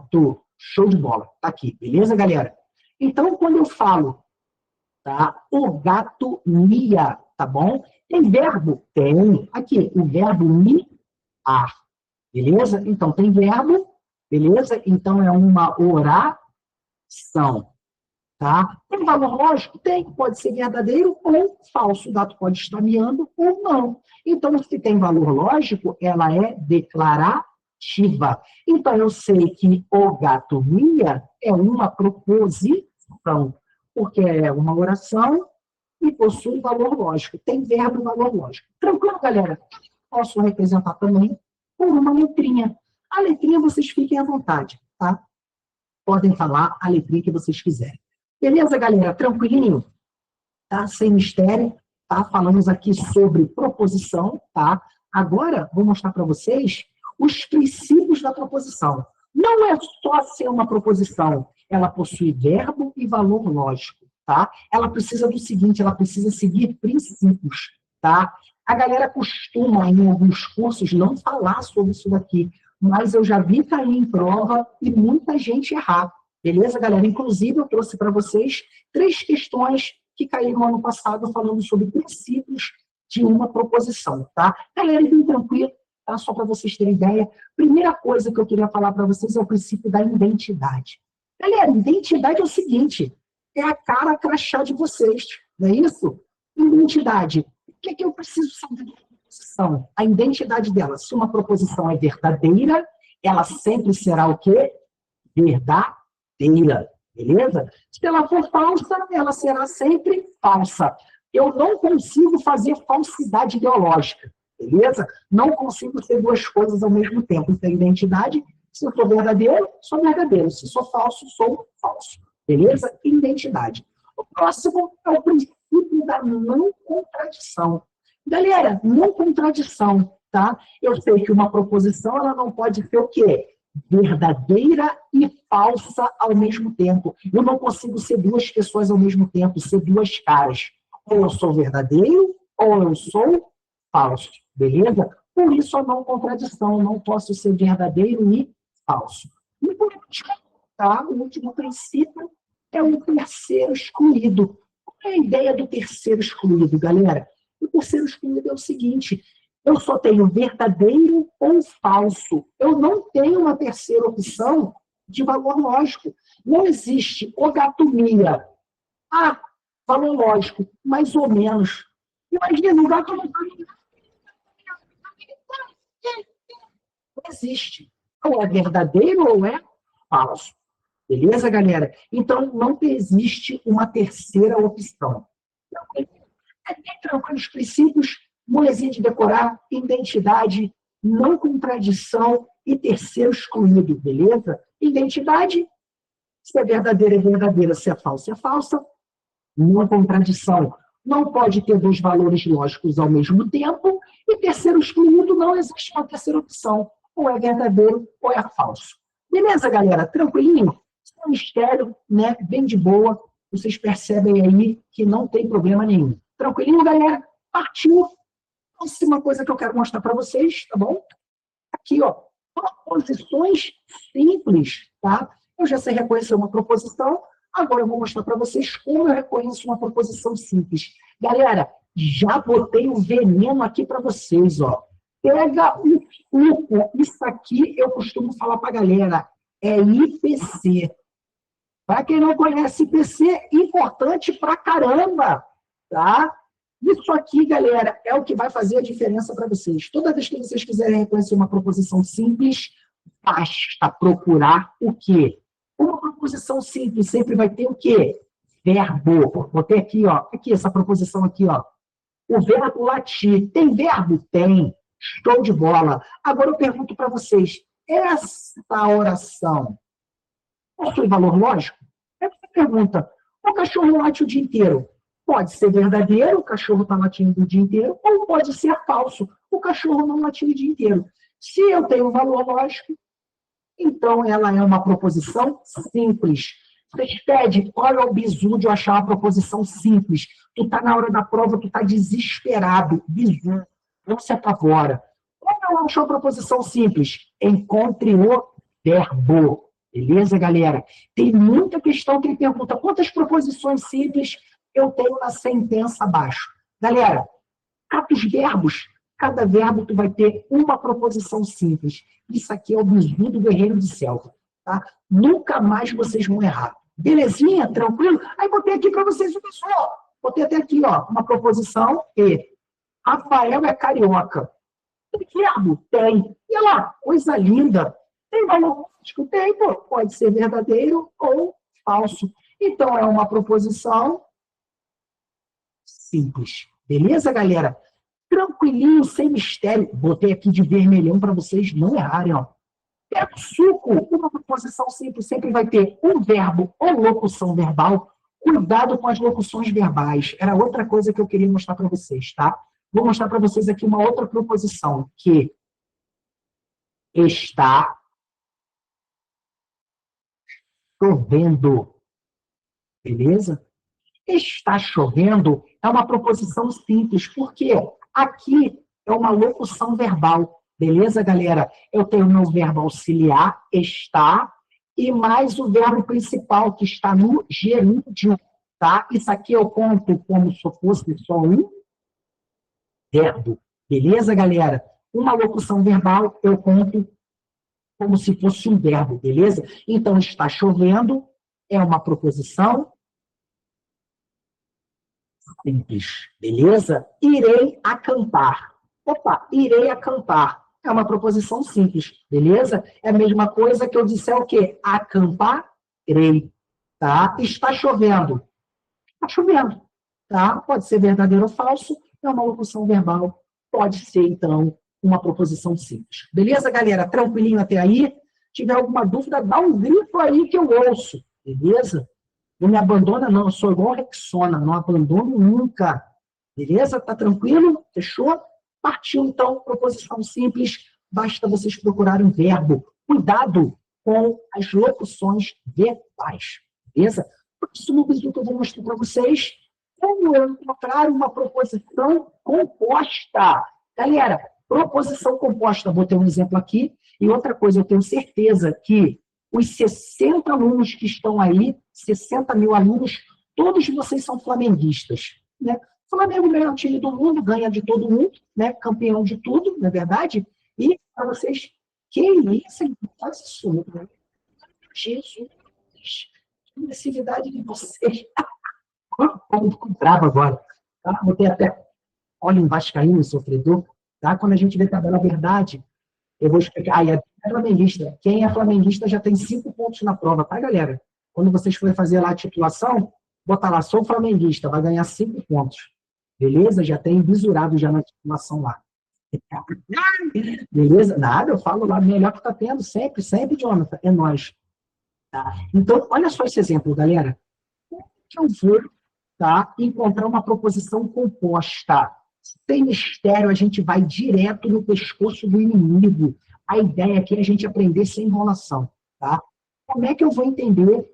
gato. Show de bola. Tá aqui, beleza, galera? Então, quando eu falo, tá? O gato mia, tá bom? Tem verbo? Tem. Aqui, o verbo miar. Beleza? Então, tem verbo, beleza? Então, é uma oração, tá? Tem valor lógico? Tem. Pode ser verdadeiro ou falso. O gato pode estar miando ou não. Então, se tem valor lógico, ela é declarativa. Então, eu sei que o gato mia é uma proposição, porque é uma oração e possui valor lógico. Tem verbo e valor lógico. Tranquilo, galera? Posso representar também por uma letrinha. A letrinha vocês fiquem à vontade, tá? Podem falar a letrinha que vocês quiserem. Beleza, galera? Tranquilinho? Tá? Sem mistério, tá? Falamos aqui sobre proposição, tá? Agora, vou mostrar para vocês os princípios da proposição. Não é só ser uma proposição, ela possui verbo e valor lógico, tá? Ela precisa do seguinte, ela precisa seguir princípios, tá? A galera costuma, em alguns cursos, não falar sobre isso daqui, mas eu já vi cair em prova e muita gente errar. Beleza, galera? Inclusive, eu trouxe para vocês 3 questões que caíram ano passado falando sobre princípios de uma proposição, tá? Galera, bem tranquilo, tá? Só para vocês terem ideia. Primeira coisa que eu queria falar para vocês é o princípio da identidade. Galera, identidade é o seguinte, é a cara crachá de vocês, não é isso? Identidade. O que eu preciso saber da proposição? A identidade dela. Se uma proposição é verdadeira, ela sempre será o quê? Verdadeira. Beleza? Se ela for falsa, ela será sempre falsa. Eu não consigo fazer falsidade ideológica. Beleza? Não consigo ser 2 coisas ao mesmo tempo. Então, identidade, se eu sou verdadeiro, sou verdadeiro. Se sou falso, sou falso. Beleza? Identidade. O próximo é o princípio da não contradição. Galera, não contradição, tá? Eu sei que uma proposição, ela não pode ser o quê? Verdadeira e falsa ao mesmo tempo. Eu não consigo ser 2 pessoas ao mesmo tempo, ser 2 caras. Ou eu sou verdadeiro, ou eu sou falso. Beleza? Por isso a não contradição. Eu não posso ser verdadeiro e falso. E por último, tá? O último princípio é o terceiro excluído. Qual é a ideia do terceiro excluído, galera? O terceiro excluído é o seguinte: eu só tenho verdadeiro ou falso. Eu não tenho uma terceira opção de valor lógico. Não existe o gato mia. Ah, valor lógico, mais ou menos. Imagina, o gato não existe. Ou é verdadeiro ou é falso. Beleza, galera? Então, não existe uma terceira opção. É bem tranquilo os princípios, molezinha de decorar, identidade, não contradição e terceiro excluído, beleza? Identidade, se é verdadeira, é verdadeira, se é falsa, é falsa. Não contradição. Não pode ter 2 valores lógicos ao mesmo tempo. E terceiro excluído, não existe uma terceira opção. Ou é verdadeiro ou é falso. Beleza, galera? Tranquilinho? É um mistério, né? Bem de boa. Vocês percebem aí que não tem problema nenhum. Tranquilinho, galera? Partiu. Próxima coisa que eu quero mostrar para vocês, tá bom? Aqui, ó. Proposições simples, tá? Eu já sei reconhecer uma proposição. Agora eu vou mostrar para vocês como eu reconheço uma proposição simples. Galera, já botei o veneno aqui para vocês, ó. Pega o suco. Isso aqui eu costumo falar para a galera. É IPC. Para quem não conhece IPC, importante pra caramba, tá? Isso aqui, galera, é o que vai fazer a diferença para vocês. Toda vez que vocês quiserem reconhecer uma proposição simples, basta procurar o quê? Uma proposição simples sempre vai ter o quê? Verbo. Botei aqui, ó. Aqui, essa proposição aqui, ó. O verbo latir. Tem verbo? Tem. Show de bola. Agora eu pergunto para vocês, essa oração possui valor lógico? Aí você pergunta, o cachorro late o dia inteiro? Pode ser verdadeiro, o cachorro está latindo o dia inteiro, ou pode ser falso, o cachorro não latiu o dia inteiro. Se eu tenho valor lógico, então ela é uma proposição simples. Vocês pedem, olha o bizu de eu achar uma proposição simples. Tu está na hora da prova, tu está desesperado. Bizu, não se apavora. Como eu acho uma proposição simples? Encontre o verbo. Beleza, galera? Tem muita questão que ele pergunta, quantas proposições simples eu tenho na sentença abaixo? Galera, os verbos, cada verbo tu vai ter uma proposição simples. Isso aqui é o bizu do guerreiro de selva, tá? Nunca mais vocês vão errar. Belezinha? Tranquilo? Aí botei aqui para vocês o pessoal. Botei até aqui, ó, uma proposição e Rafael é carioca. Tem verbo? Tem. E olha lá, coisa linda. Tem valor lógico? Tem, pô. Pode ser verdadeiro ou falso. Então, é uma proposição simples. Beleza, galera? Tranquilinho, sem mistério. Botei aqui de vermelhão para vocês não errarem, ó. Pega o suco. Uma proposição simples sempre vai ter um verbo ou locução verbal. Cuidado com as locuções verbais. Era outra coisa que eu queria mostrar para vocês, tá? Vou mostrar para vocês aqui uma outra proposição, que está chovendo. Beleza? Está chovendo é uma proposição simples, porque aqui é uma locução verbal. Beleza, galera? Eu tenho o meu verbo auxiliar, está, e mais o verbo principal, que está no gerúndio, tá? Isso aqui eu conto como se fosse só um verbo. Beleza, galera? Uma locução verbal eu conto como se fosse um verbo, beleza? Então, está chovendo é uma proposição simples, beleza? Irei acampar. Opa, irei acampar. É uma proposição simples, beleza? É a mesma coisa que eu disser o quê? Acamparei, tá? Está chovendo. Está chovendo, tá? Pode ser verdadeiro ou falso, é uma locução verbal. Pode ser, então, uma proposição simples. Beleza, galera? Tranquilinho até aí? Se tiver alguma dúvida, dá um grito aí que eu ouço, beleza? Não me abandona, não. Eu sou igual a Rexona, não abandono nunca. Beleza? Tá tranquilo? Fechou? Partiu, então, proposição simples. Basta vocês procurarem um verbo. Cuidado com as locuções verbais. Beleza? Próximo vídeo que eu vou mostrar para vocês como eu encontrar uma proposição composta. Galera, proposição composta, vou ter um exemplo aqui. E outra coisa, eu tenho certeza que os 60 alunos que estão aí, 60 mil alunos, todos vocês são flamenguistas, né? O Flamengo é o melhor time do mundo, ganha de todo mundo, né? Campeão de tudo, não é verdade? E para vocês, que isso, hein? Faz isso, né? Jesus, que agressividade de vocês. Como ficou bravo agora. Tá? Vou ter até, olha um vascaíno sofredor, tá? Quando a gente vê tabela verdade, eu vou explicar. É flamenguista. Quem é flamenguista já tem 5 pontos na prova, tá, galera? Quando vocês forem fazer lá a titulação, bota lá, sou flamenguista, vai ganhar 5 pontos. Beleza? Já tem visurado já na titulação lá. Beleza? Nada, eu falo lá, melhor que tá tendo, sempre, sempre, Jonathan, é nós. Tá? Então, olha só esse exemplo, galera. Como que eu vou, tá, encontrar uma proposição composta? Sem mistério, a gente vai direto no pescoço do inimigo. A ideia aqui é a gente aprender sem enrolação, tá? Como é que eu vou entender?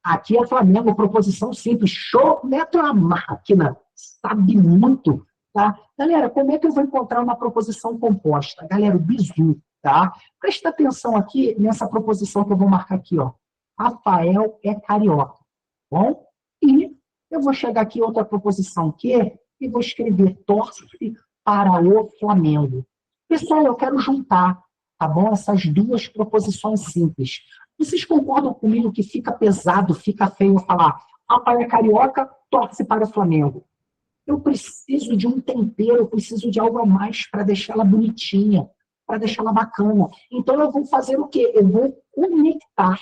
Aqui é Flamengo, proposição simples. Show, meto a máquina. Sabe muito, tá? Galera, como é que eu vou encontrar uma proposição composta? Galera, o bizu, tá? Presta atenção aqui nessa proposição que eu vou marcar aqui, ó. Rafael é carioca, bom? E eu vou chegar aqui outra proposição que e vou escrever torce para o Flamengo. Pessoal, eu quero juntar, tá bom? Essas duas proposições simples. Vocês concordam comigo que fica pesado, fica feio falar Rafael é carioca, torce para o Flamengo? Eu preciso de um tempero, eu preciso de algo a mais para deixar ela bonitinha, para deixar ela bacana. Então, eu vou fazer o quê? Eu vou conectar,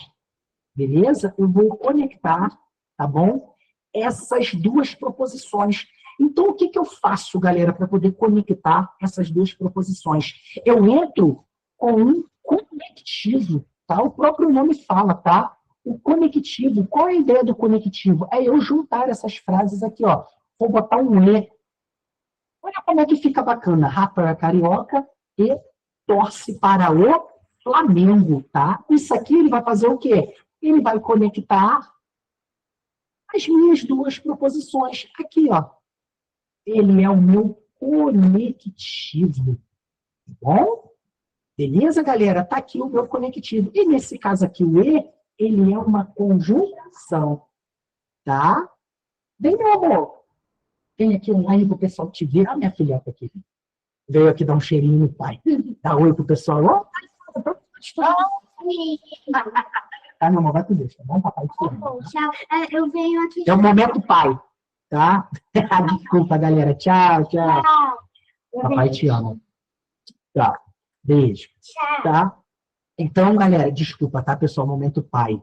beleza? Eu vou conectar, tá bom? Essas duas proposições. Então, o que eu faço, galera, para poder conectar essas duas proposições? Eu entro com um conectivo, tá? O próprio nome fala, tá? O conectivo, qual é a ideia do conectivo? É eu juntar essas frases aqui, ó. Vou botar um E. Olha como é que fica bacana. Rafael é carioca e torce para o Flamengo, tá? Isso aqui ele vai fazer o quê? Ele vai conectar as minhas duas proposições. Aqui, ó. Ele é o meu conectivo. Tá bom? Beleza, galera? Tá aqui o meu conectivo. E nesse caso aqui, o E, ele é uma conjunção, tá? Vem, meu amor. Vem aqui online pro pessoal te ver. Ah, minha filhota aqui. Veio aqui dar um cheirinho no pai. Dá oi pro pessoal. Ó, tá, meu amor, vai tu deixa, tá bom? Papai te ama. Eu venho aqui. É o momento pai, tá? Desculpa, galera. Tchau, tchau. Papai te ama. Tá. Beijo. Tá? Então, galera, desculpa, tá, pessoal? Momento pai.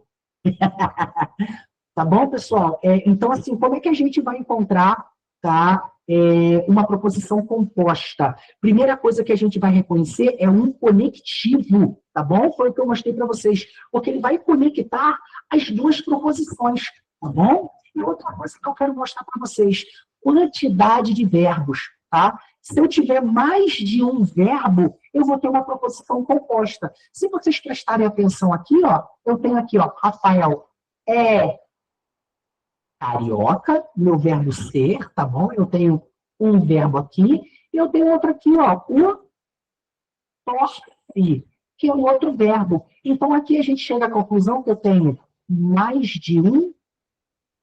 Tá bom, pessoal? Então, assim, como é que a gente vai encontrar, tá, uma proposição composta? Primeira coisa que a gente vai reconhecer é um conectivo, tá bom? Foi o que eu mostrei para vocês, porque ele vai conectar as duas proposições, tá bom? E outra coisa que eu quero mostrar para vocês, quantidade de verbos, tá? Se eu tiver mais de um verbo, eu vou ter uma proposição composta. Se vocês prestarem atenção aqui, ó, eu tenho aqui, ó, Rafael é carioca, meu verbo ser, tá bom? Eu tenho um verbo aqui, e eu tenho outro aqui, ó, o torce, que é um outro verbo. Então, aqui a gente chega à conclusão que eu tenho mais de um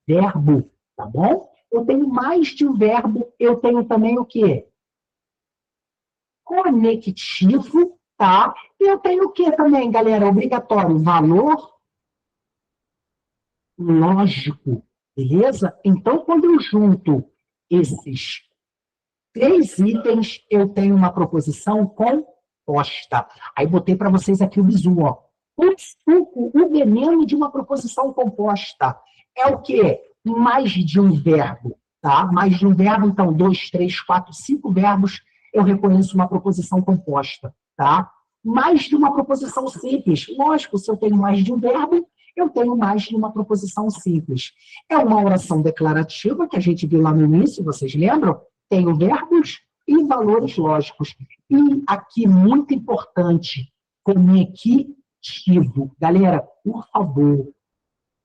verbo, tá bom? Eu tenho mais de um verbo, eu tenho também o quê? Conectivo, tá? E eu tenho o quê também, galera? Obrigatório, valor lógico, beleza? Então, quando eu junto esses 3 itens, eu tenho uma proposição composta. Aí botei para vocês aqui o bizu, ó. O suco, o veneno de uma proposição composta é o quê? Mais de um verbo, tá? Mais de um verbo, então, 2, 3, 4, 5 verbos, eu reconheço uma proposição composta, tá? Mais de uma proposição simples. Lógico, se eu tenho mais de um verbo, eu tenho mais de uma proposição simples. É uma oração declarativa, que a gente viu lá no início, vocês lembram? Tenho verbos e valores lógicos. E aqui, muito importante, conectivo. Galera, por favor,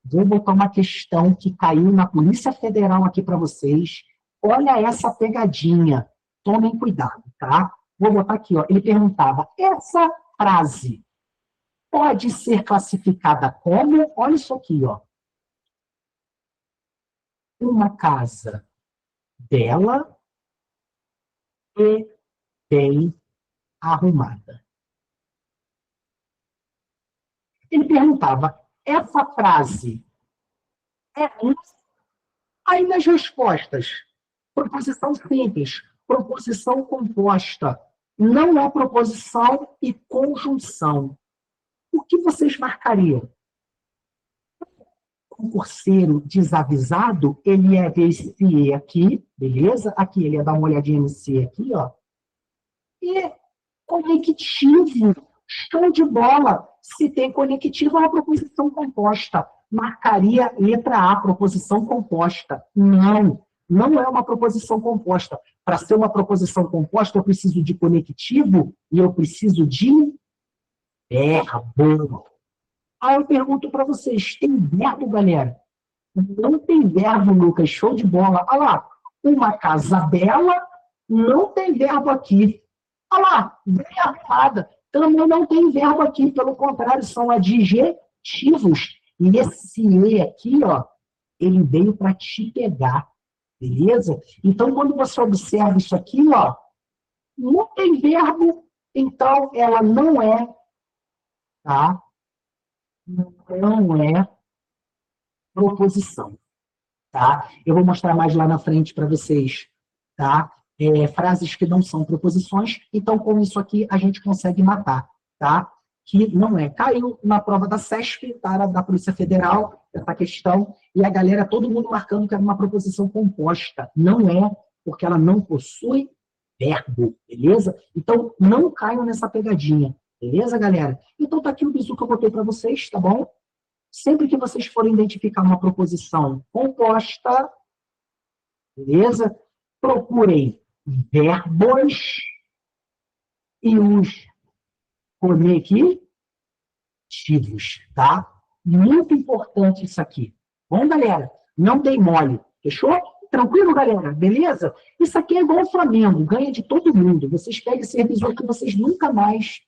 vou botar uma questão que caiu na Polícia Federal aqui para vocês. Olha essa pegadinha. Tomem cuidado, tá? Vou botar aqui, ó. Ele perguntava, essa frase pode ser classificada como, olha isso aqui, ó. Uma casa bela e bem arrumada. Ele perguntava, essa frase é uma? Aí nas respostas, proposição simples, proposição composta, não é proposição e conjunção. O que vocês marcariam? O concurseiro desavisado, ele ia ver esse E aqui, beleza? Aqui, ele ia dar uma olhadinha nesse E aqui, ó. E conectivo, show de bola. Se tem conectivo, é uma proposição composta. Marcaria letra A, proposição composta. Não, não é uma proposição composta. Para ser uma proposição composta, eu preciso de conectivo e eu preciso de verbo. Aí eu pergunto para vocês, tem verbo, galera? Não tem verbo, Lucas, show de bola. Olha lá, uma casa bela, não tem verbo aqui. Olha lá, bem arrumada, também não tem verbo aqui, pelo contrário, são adjetivos. E esse E aqui, ó, ele veio para te pegar, beleza? Então, quando você observa isso aqui, ó, não tem verbo, então ela não é, tá? Não é proposição, tá? Eu vou mostrar mais lá na frente para vocês, tá? Frases que não são proposições, então com isso aqui a gente consegue matar, tá? Que não é. Caiu na prova da CESP, tá? Da Polícia Federal, essa questão, e a galera, todo mundo marcando que era uma proposição composta. Não é, porque ela não possui verbo, beleza? Então, não caiam nessa pegadinha, beleza, galera? Então, tá aqui o bizu que eu botei para vocês, tá bom? Sempre que vocês forem identificar uma proposição composta, beleza? Procurem verbos e os conectivos, tá? Muito importante isso aqui. Bom, galera? Não dei mole. Fechou? Tranquilo, galera? Beleza? Isso aqui é igual ao Flamengo. Ganha de todo mundo. Vocês pegam esse revisor que vocês nunca mais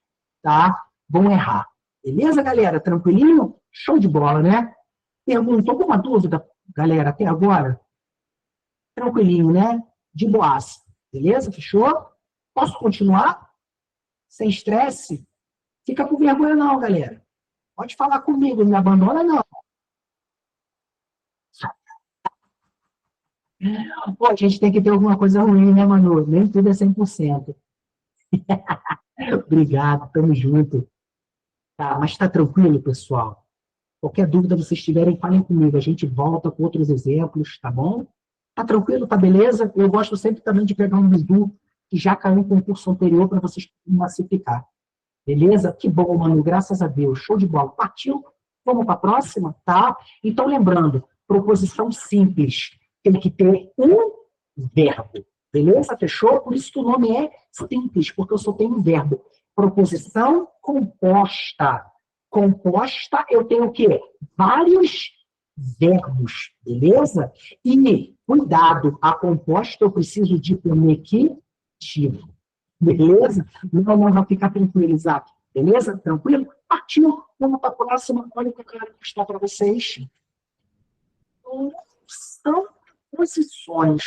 tá? Vão errar. Beleza, galera? Tranquilinho? Show de bola, né? Pergunta, alguma dúvida, galera, até agora? Tranquilinho, né? De boas. Beleza? Fechou? Posso continuar? Sem estresse? Fica com vergonha não, galera. Pode falar comigo, não me abandona não. Pô, a gente tem que ter alguma coisa ruim, né, Manu? Nem tudo é 100%. Obrigado, tamo junto. Tá, mas tá tranquilo, pessoal? Qualquer dúvida vocês tiverem, falem comigo. A gente volta com outros exemplos, tá bom? Tá tranquilo, tá beleza? Eu gosto sempre também de pegar um bizu que já caiu no concurso anterior para vocês massificar. Beleza? Que bom, mano. Graças a Deus. Show de bola. Partiu? Vamos para a próxima, tá? Então, lembrando, proposição simples. Tem que ter um verbo. Beleza? Fechou? Por isso que o nome é simples, porque eu só tenho um verbo. Proposição composta. Composta, eu tenho o quê? Vários verbos. Beleza? E, cuidado, a composta eu preciso de conectivo. Beleza? Não, vai ficar tranquilo, Isaac. Beleza? Tranquilo? Partiu. Vamos para a próxima. Olha o que eu quero mostrar para vocês. São posições,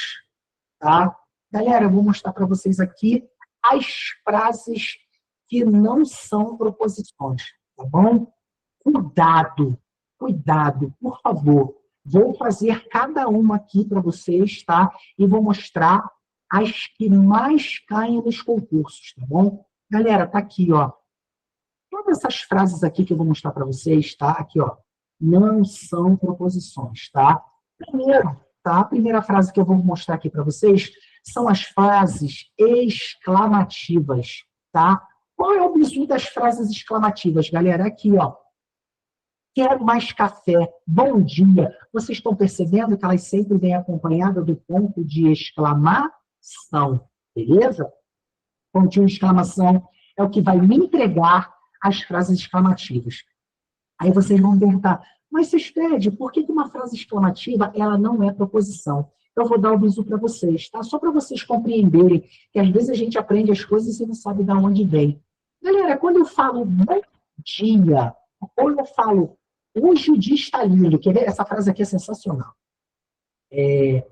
tá? Galera, eu vou mostrar para vocês aqui as frases que não são proposições, tá bom? Cuidado, cuidado, por favor. Vou fazer cada uma aqui para vocês, tá? E vou mostrar as que mais caem nos concursos, tá bom? Galera, tá aqui, ó. Todas essas frases aqui que eu vou mostrar para vocês, tá? Aqui, ó. Não são proposições, tá? Primeiro, tá? A primeira frase que eu vou mostrar aqui para vocês são as frases exclamativas, tá? Qual é o bizu das frases exclamativas, galera? Aqui, ó. Quero mais café. Bom dia. Vocês estão percebendo que elas sempre vêm acompanhadas do ponto de exclamação. Beleza? Pontinho de exclamação é o que vai me entregar as frases exclamativas. Aí vocês vão perguntar, mas Sestede, por que uma frase exclamativa ela não é proposição? Eu vou dar o bizu para vocês, tá? Só para vocês compreenderem que às vezes a gente aprende as coisas e não sabe de onde vem. Galera, quando eu falo bom dia, ou eu falo hoje o dia está lindo, quer ver? Essa frase aqui é sensacional. Que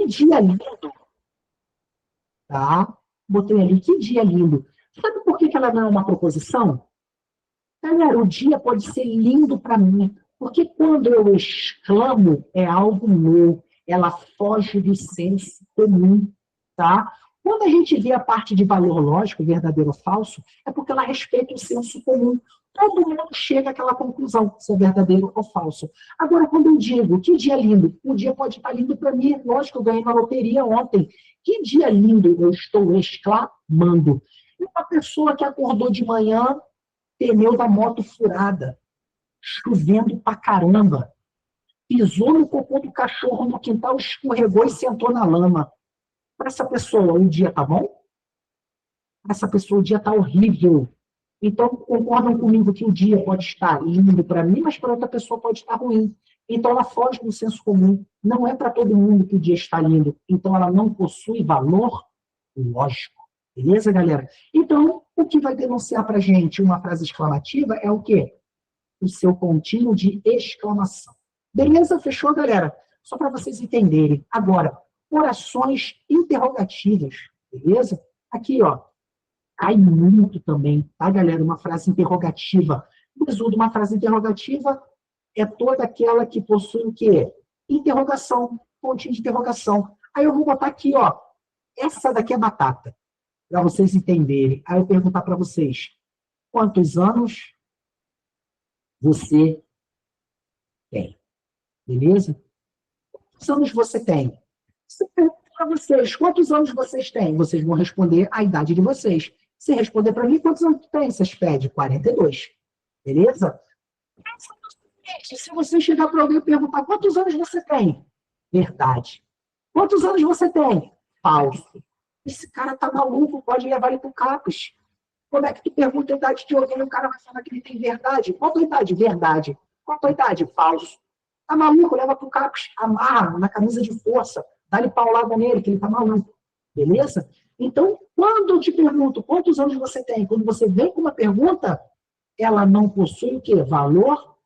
dia lindo, tá? Botei ali, que dia lindo. Sabe por que ela não é uma proposição? Galera, o dia pode ser lindo para mim, porque quando eu exclamo, é algo meu, ela foge do senso comum, tá? Quando a gente vê a parte de valor lógico, verdadeiro ou falso, é porque ela respeita o senso comum. Todo mundo chega àquela conclusão, se é verdadeiro ou falso. Agora, quando eu digo, que dia lindo, o dia pode estar lindo para mim, lógico, eu ganhei na loteria ontem. Que dia lindo, eu estou exclamando. E uma pessoa que acordou de manhã, pneu da moto furada, chovendo pra caramba, pisou no cocô do cachorro no quintal, escorregou e sentou na lama. Para essa pessoa, o dia tá bom? Para essa pessoa, o dia tá horrível. Então, concordam comigo que o dia pode estar lindo para mim, mas para outra pessoa pode estar ruim. Então, ela foge do senso comum. Não é para todo mundo que o dia está lindo. Então, ela não possui valor lógico. Beleza, galera? Então, o que vai denunciar para a gente uma frase exclamativa é o quê? O seu pontinho de exclamação. Beleza? Fechou, galera? Só para vocês entenderem. Agora, orações interrogativas. Beleza? Aqui, ó. Cai muito também, tá, galera? Uma frase interrogativa. O bizu de uma frase interrogativa é toda aquela que possui o quê? Interrogação, pontinho de interrogação. Aí eu vou botar aqui, ó. Essa daqui é batata, para vocês entenderem. Aí eu perguntar para vocês, quantos anos você tem? Beleza? Quantos anos você tem? Se eu perguntar para vocês, quantos anos vocês têm? Vocês vão responder a idade de vocês. Se responder para mim, quantos anos tem? Vocês pedem 42. Beleza? Se você chegar para alguém e perguntar quantos anos você tem? Verdade. Quantos anos você tem? Falso. Esse cara tá maluco, pode levar ele pro CAPES. Como é que tu pergunta a idade de alguém e o cara vai falar que ele tem verdade? Qual a tua idade? Verdade. Qual a tua idade? Falso. Tá maluco? Leva pro CAPES, amarra na camisa de força, dá-lhe paulada nele, que ele tá maluco. Beleza? Então, quando eu te pergunto quantos anos você tem, quando você vem com uma pergunta, ela não possui o quê? Valor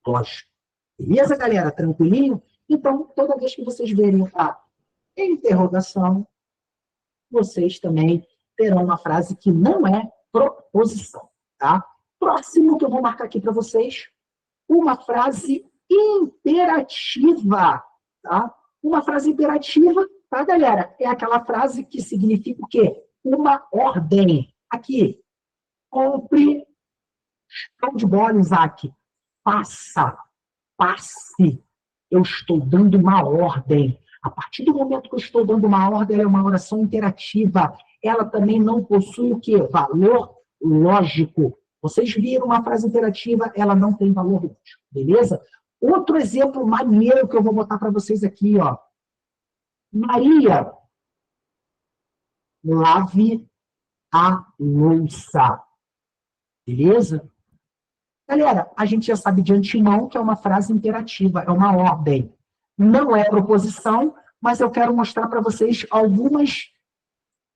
lógico. Beleza, galera? Tranquilinho? Então, toda vez que vocês verem a interrogação, vocês também terão uma frase que não é proposição, tá? Próximo que eu vou marcar aqui para vocês, uma frase imperativa, tá? Uma frase imperativa, tá, galera? É aquela frase que significa o quê? Uma ordem. Aqui, compre, show de bola, Isaac. Faça, passe. Eu estou dando uma ordem. A partir do momento que eu estou dando uma ordem, ela é uma oração interativa. Ela também não possui o quê? Valor lógico. Vocês viram uma frase interativa, ela não tem valor lógico, beleza? Outro exemplo maneiro que eu vou botar para vocês aqui, ó. Maria, lave a louça. Beleza? Galera, a gente já sabe de antemão que é uma frase imperativa, é uma ordem. Não é proposição, mas eu quero mostrar para vocês algumas...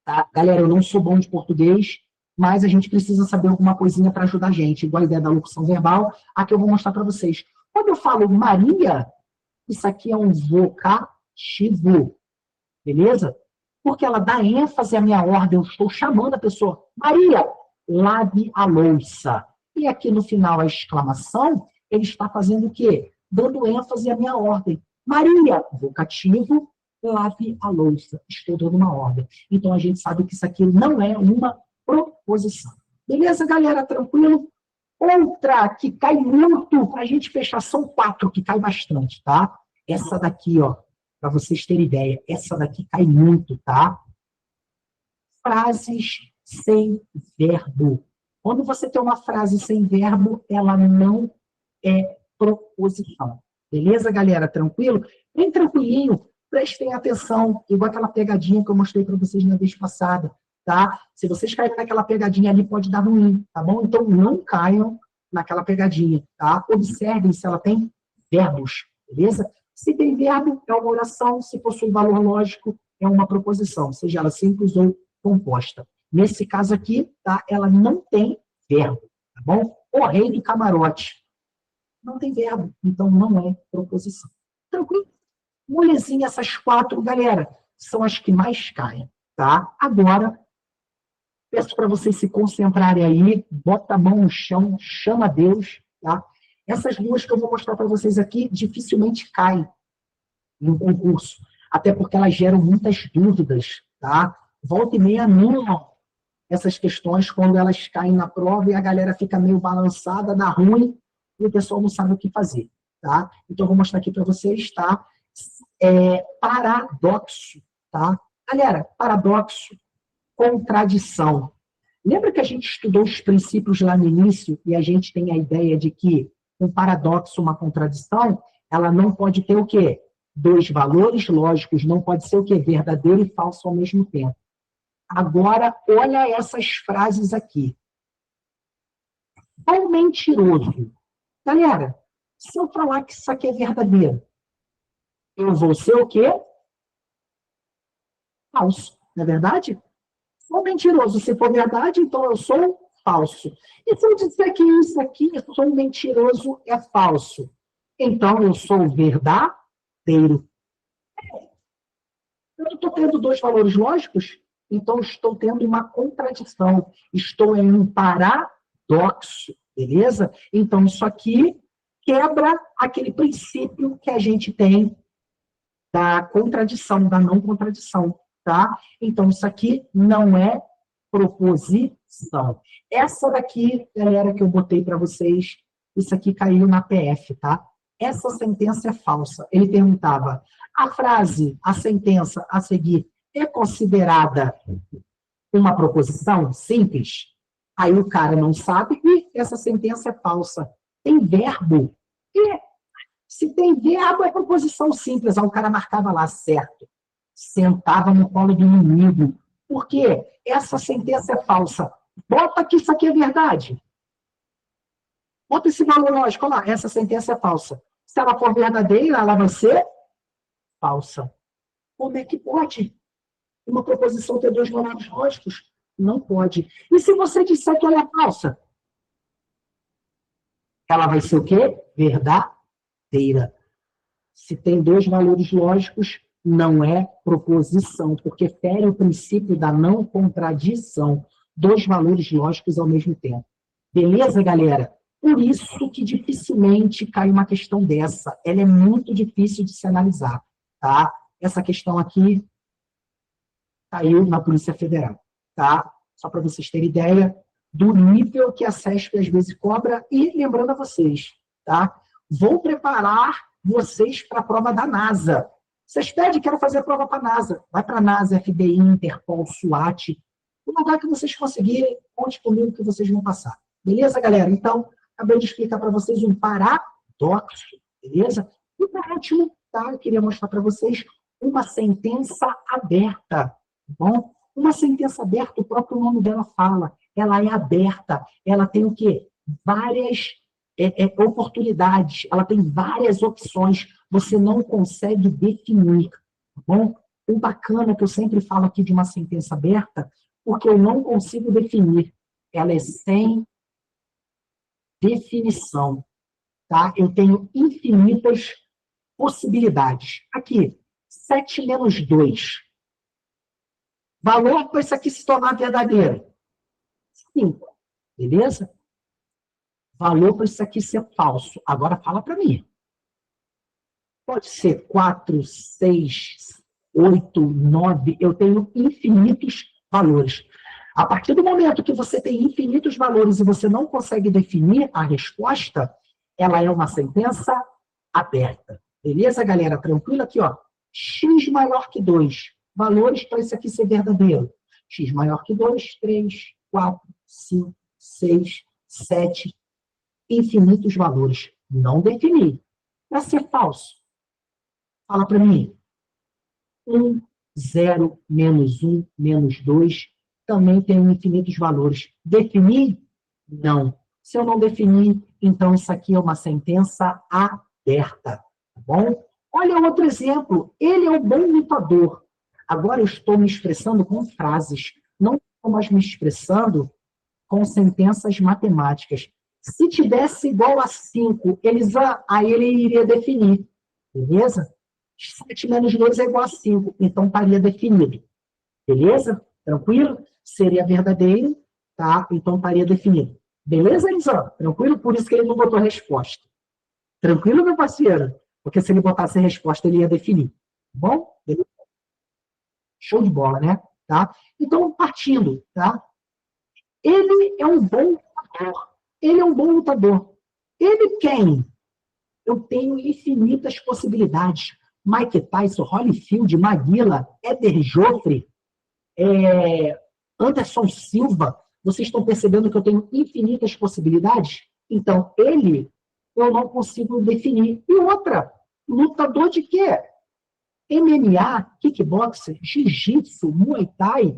Tá? Galera, eu não sou bom de português, mas a gente precisa saber alguma coisinha para ajudar a gente, igual a ideia da locução verbal, aqui eu vou mostrar para vocês. Quando eu falo Maria, isso aqui é um vocativo, beleza? Porque ela dá ênfase à minha ordem, eu estou chamando a pessoa, Maria, lave a louça. E aqui no final a exclamação, ele está fazendo o quê? Dando ênfase à minha ordem. Maria, vocativo, lave a louça. Estou dando uma ordem. Então a gente sabe que isso aqui não é uma proposição. Beleza, galera? Tranquilo? Outra que cai muito, para a gente fechar, são 4 que cai bastante, tá? Essa daqui, ó, para vocês terem ideia, essa daqui cai muito, tá? Frases sem verbo. Quando você tem uma frase sem verbo, ela não é proposição. Beleza, galera? Tranquilo? Bem tranquilinho. Prestem atenção, igual aquela pegadinha que eu mostrei para vocês na vez passada, tá? Se vocês caírem naquela pegadinha ali, pode dar ruim, tá bom? Então, não caiam naquela pegadinha, tá? Observem se ela tem verbos, beleza? Se tem verbo, é uma oração. Se possui valor lógico, é uma proposição, seja ela simples ou composta. Nesse caso aqui, tá? Ela não tem verbo, tá bom? O rei do camarote. Não tem verbo, então não é proposição. Tranquilo? Molezinha, essas 4, galera, são as que mais caem, tá? Agora, peço para vocês se concentrarem aí, bota a mão no chão, chama Deus, tá? Essas 2 que eu vou mostrar para vocês aqui, dificilmente caem no concurso, até porque elas geram muitas dúvidas, tá? Volta e meia anulam essas questões quando elas caem na prova e a galera fica meio balançada, dá ruim, e o pessoal não sabe o que fazer, tá? Então, eu vou mostrar aqui para vocês, tá? Paradoxo, tá? Galera, paradoxo, contradição. Lembra que a gente estudou os princípios lá no início e a gente tem a ideia de que um paradoxo, uma contradição, ela não pode ter o quê? 2 valores lógicos, não pode ser o quê? Verdadeiro e falso ao mesmo tempo. Agora, olha essas frases aqui. Ou mentiroso. Galera, se eu falar que isso aqui é verdadeiro, eu vou ser o quê? Falso, não é verdade? Sou mentiroso. Se for verdade, então eu sou falso. E se eu disser que isso aqui, eu sou mentiroso, é falso, então eu sou verdadeiro. Eu estou tendo 2 valores lógicos, então estou tendo uma contradição. Estou em um paradoxo, beleza? Então isso aqui quebra aquele princípio que a gente tem da contradição, da não contradição, tá? Então, isso aqui não é proposição. Essa daqui, galera, que eu botei para vocês, isso aqui caiu na PF, tá? Essa sentença é falsa. Ele perguntava, a frase, a sentença a seguir, é considerada uma proposição simples? Aí o cara não sabe e essa sentença é falsa. Tem verbo. E se tem verbo, é proposição simples. Aí o cara marcava lá, certo. Sentava no colo do inimigo. Por quê? Essa sentença é falsa. Bota que isso aqui é verdade. Bota esse valor lógico. Olha lá, essa sentença é falsa. Se ela for verdadeira, ela vai ser falsa. Como é que pode? uma proposição ter dois monados lógicos? Não pode. E se você disser que ela é falsa? Ela vai ser o quê? Verdadeira. Se tem dois valores lógicos, não é proposição, porque fere o princípio da não contradição. Dois valores lógicos ao mesmo tempo. Beleza, galera? Por isso que dificilmente cai uma questão dessa. Ela é muito difícil de se analisar, tá? Essa questão aqui caiu na Polícia Federal, tá? Só para vocês terem ideia do nível que a CESP às vezes cobra. E lembrando a vocês, tá? Vou preparar vocês para a prova da NASA. Vocês pedem, quero fazer a prova para a NASA. Vai para a NASA, FBI, Interpol, SWAT. O lugar que vocês conseguirem, conte comigo que vocês vão passar. Beleza, galera? Então, acabei de explicar para vocês um paradoxo, beleza? E por último, tá? Eu queria mostrar para vocês uma sentença aberta, tá bom? Uma sentença aberta, o próprio nome dela fala, ela é aberta, ela tem o quê? Várias oportunidades, ela tem várias opções, você não consegue definir, tá bom? O bacana que eu sempre falo aqui de uma sentença aberta, porque eu não consigo definir, ela é sem definição, tá? Eu tenho infinitas possibilidades. Aqui, 7 menos 2. Valor para isso aqui se tornar verdadeiro? 5. Beleza? Valor para isso aqui ser falso. Agora fala para mim. Pode ser 4, 6, 8, 9. Eu tenho infinitos valores. A partir do momento que você tem infinitos valores e você não consegue definir a resposta, ela é uma sentença aberta. Beleza, galera? Tranquilo aqui, ó. X maior que 2. Valores para isso aqui ser verdadeiro. X maior que 2, 3, 4, 5, 6, 7. Infinitos valores. Não defini. Para ser falso, fala para mim. 1, 0, menos 1, menos 2, também tem infinitos valores. Definir? Não. Se eu não definir, então isso aqui é uma sentença aberta. Tá bom? Olha outro exemplo. Ele é um bom lutador. Agora eu estou me expressando com frases. Não estou mais me expressando com sentenças matemáticas. Se tivesse igual a 5, aí ele iria definir. Beleza? 7 menos 2 é igual a 5, então estaria definido. Beleza? Tranquilo? Seria verdadeiro, tá? Então estaria definido. Beleza, Elisão? Tranquilo? Por isso que ele não botou resposta. Tranquilo, meu parceiro? Porque se ele botasse a resposta, ele ia definir. Tá bom? Beleza? Show de bola, né? Tá? Então, partindo, tá? Ele é um bom lutador. Ele é um bom lutador. Ele quem? Eu tenho infinitas possibilidades. Mike Tyson, Holyfield, Maguila, Éder Joffre, Anderson Silva. Vocês estão percebendo que eu tenho infinitas possibilidades? Então, ele, eu não consigo definir. E outra, lutador de quê? MMA, kickboxer, jiu-jitsu, muay thai.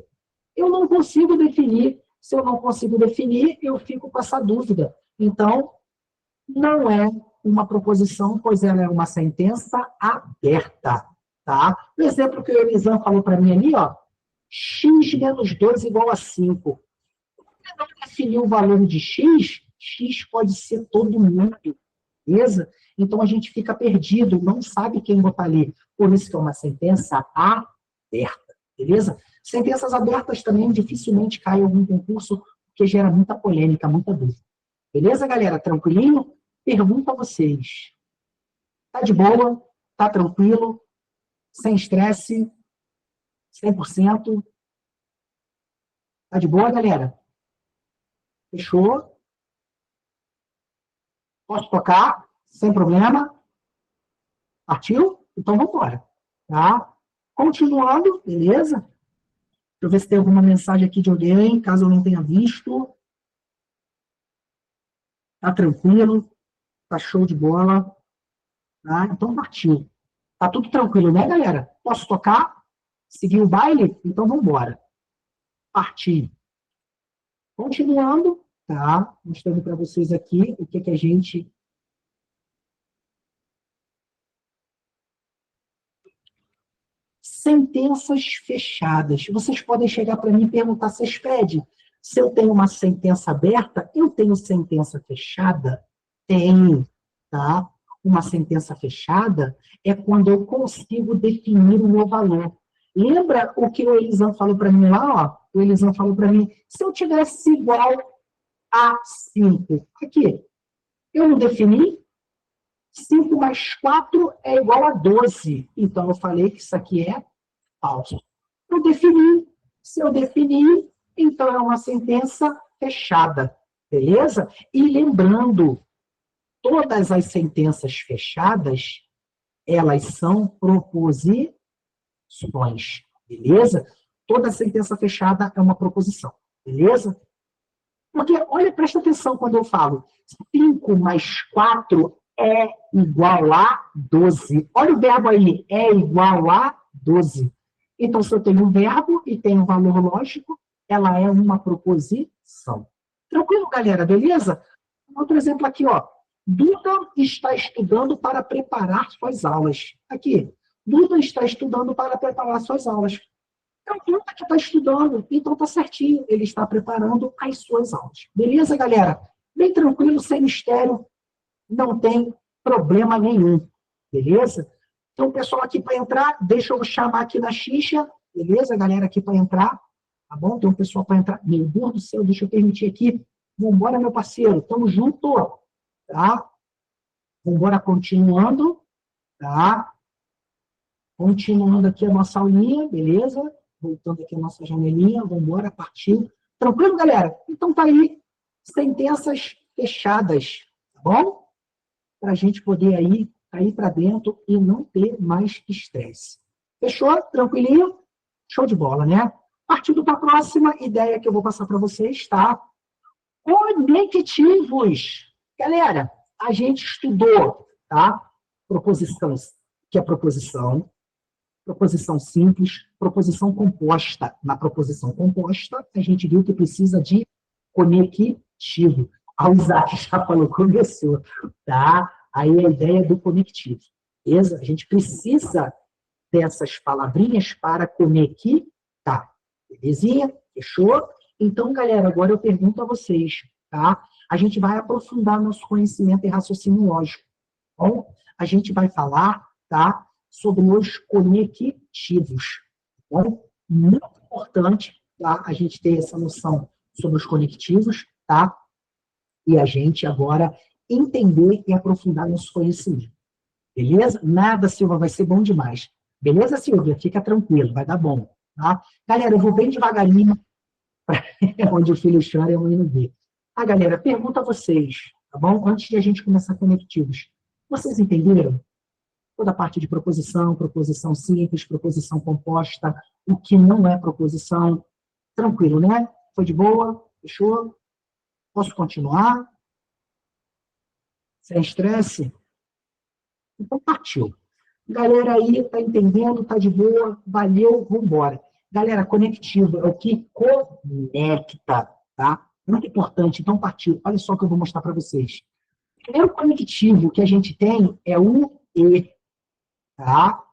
Eu não consigo definir. Se eu não consigo definir, eu fico com essa dúvida. Então, não é uma proposição, pois ela é uma sentença aberta. Tá? O exemplo que o Elisão falou para mim ali, ó, x menos 2 igual a 5. Se não definir o valor de x, x pode ser todo mundo. Beleza? Então a gente fica perdido, não sabe quem botar ali. Por isso que é uma sentença aberta. Beleza? Sentenças abertas também dificilmente caem em algum concurso, porque gera muita polêmica, muita dúvida. Beleza, galera? Tranquilinho? Pergunto a vocês. Tá de boa? Tá tranquilo? Sem estresse? 100%? Tá de boa, galera? Fechou? Posso tocar? Sem problema? Partiu? Então vamos embora. Tá? Continuando, beleza? Deixa eu ver se tem alguma mensagem aqui de alguém, caso eu não tenha visto. Tá tranquilo? Tá show de bola? Tá? Então partiu. Tá tudo tranquilo, né, galera? Posso tocar? Seguir o baile? Então vamos embora. Partir. Continuando, tá? Mostrando para vocês aqui o que a gente... sentenças fechadas. Vocês podem chegar para mim e perguntar, Cesped, se eu tenho uma sentença aberta, eu tenho sentença fechada? Tenho, tá? Uma sentença fechada é quando eu consigo definir o meu valor. Lembra o que o Elisan falou para mim lá? Ó? O Elisan falou para mim, se eu tivesse igual a 5, aqui, eu não defini? 5 mais 4 é igual a 12. Então, eu falei que isso aqui é falso. Eu defini. Se eu definir, então é uma sentença fechada. Beleza? E lembrando, todas as sentenças fechadas, elas são proposições. Beleza? Toda sentença fechada é uma proposição. Beleza? Porque, olha, presta atenção quando eu falo 5 mais 4 é igual a 12. Olha o verbo aí, é igual a 12. Então, se eu tenho um verbo e tenho um valor lógico, ela é uma proposição. Tranquilo, galera? Beleza? Outro exemplo aqui, ó. Duda está estudando para preparar suas aulas. Aqui. Duda está estudando para preparar suas aulas. Então, Duda que está estudando, então está certinho. Ele está preparando as suas aulas. Beleza, galera? Bem tranquilo, sem mistério. Não tem problema nenhum. Beleza? Então, o pessoal aqui para entrar, deixa eu chamar aqui na xixa. Beleza, galera, aqui para entrar. Tá bom? Tem um pessoal para entrar. Meu Deus do céu, deixa eu permitir aqui. Vambora, meu parceiro. Tamo junto. Tá? Vambora continuando. Tá? Continuando aqui a nossa aulinha, beleza? Voltando aqui a nossa janelinha. Vambora, partiu. Tranquilo, galera? Então tá aí. Sentenças fechadas. Tá bom? Para a gente poder aí cair para dentro e não ter mais estresse. Fechou? Tranquilinho? Show de bola, né? Partindo para a próxima ideia que eu vou passar para vocês, tá? Conectivos. Galera, a gente estudou, tá? Proposições, que é proposição simples, proposição composta. Na proposição composta, a gente viu que precisa de conectivo. A Isaac já falou, começou, tá? Aí a ideia do conectivo, beleza? A gente precisa dessas palavrinhas para conectar. Belezinha? Fechou? Então, galera, agora eu pergunto a vocês, tá? A gente vai aprofundar nosso conhecimento e raciocínio lógico. Bom, a gente vai falar, tá? Sobre os conectivos. Bom, muito importante, tá? A gente ter essa noção sobre os conectivos, tá? E a gente agora entender e aprofundar nosso conhecimento. Beleza? Nada, Silva, vai ser bom demais. Beleza, Silvia? Fica tranquilo, vai dar bom. Tá? Galera, eu vou bem devagarinho, onde o filho chora e a mãe não vê. Ah, galera, pergunta a vocês, tá bom? Antes de a gente começar conectivos. Vocês entenderam? Toda a parte de proposição, proposição simples, proposição composta, o que não é proposição. Tranquilo, né? Foi de boa? Fechou? Posso continuar? Sem estresse? Então, partiu. Galera aí, tá entendendo? Tá de boa? Valeu, vambora. Galera, conectivo é o que conecta, tá? Muito importante. Então, partiu. Olha só o que eu vou mostrar para vocês. O primeiro conectivo que a gente tem é o E, tá?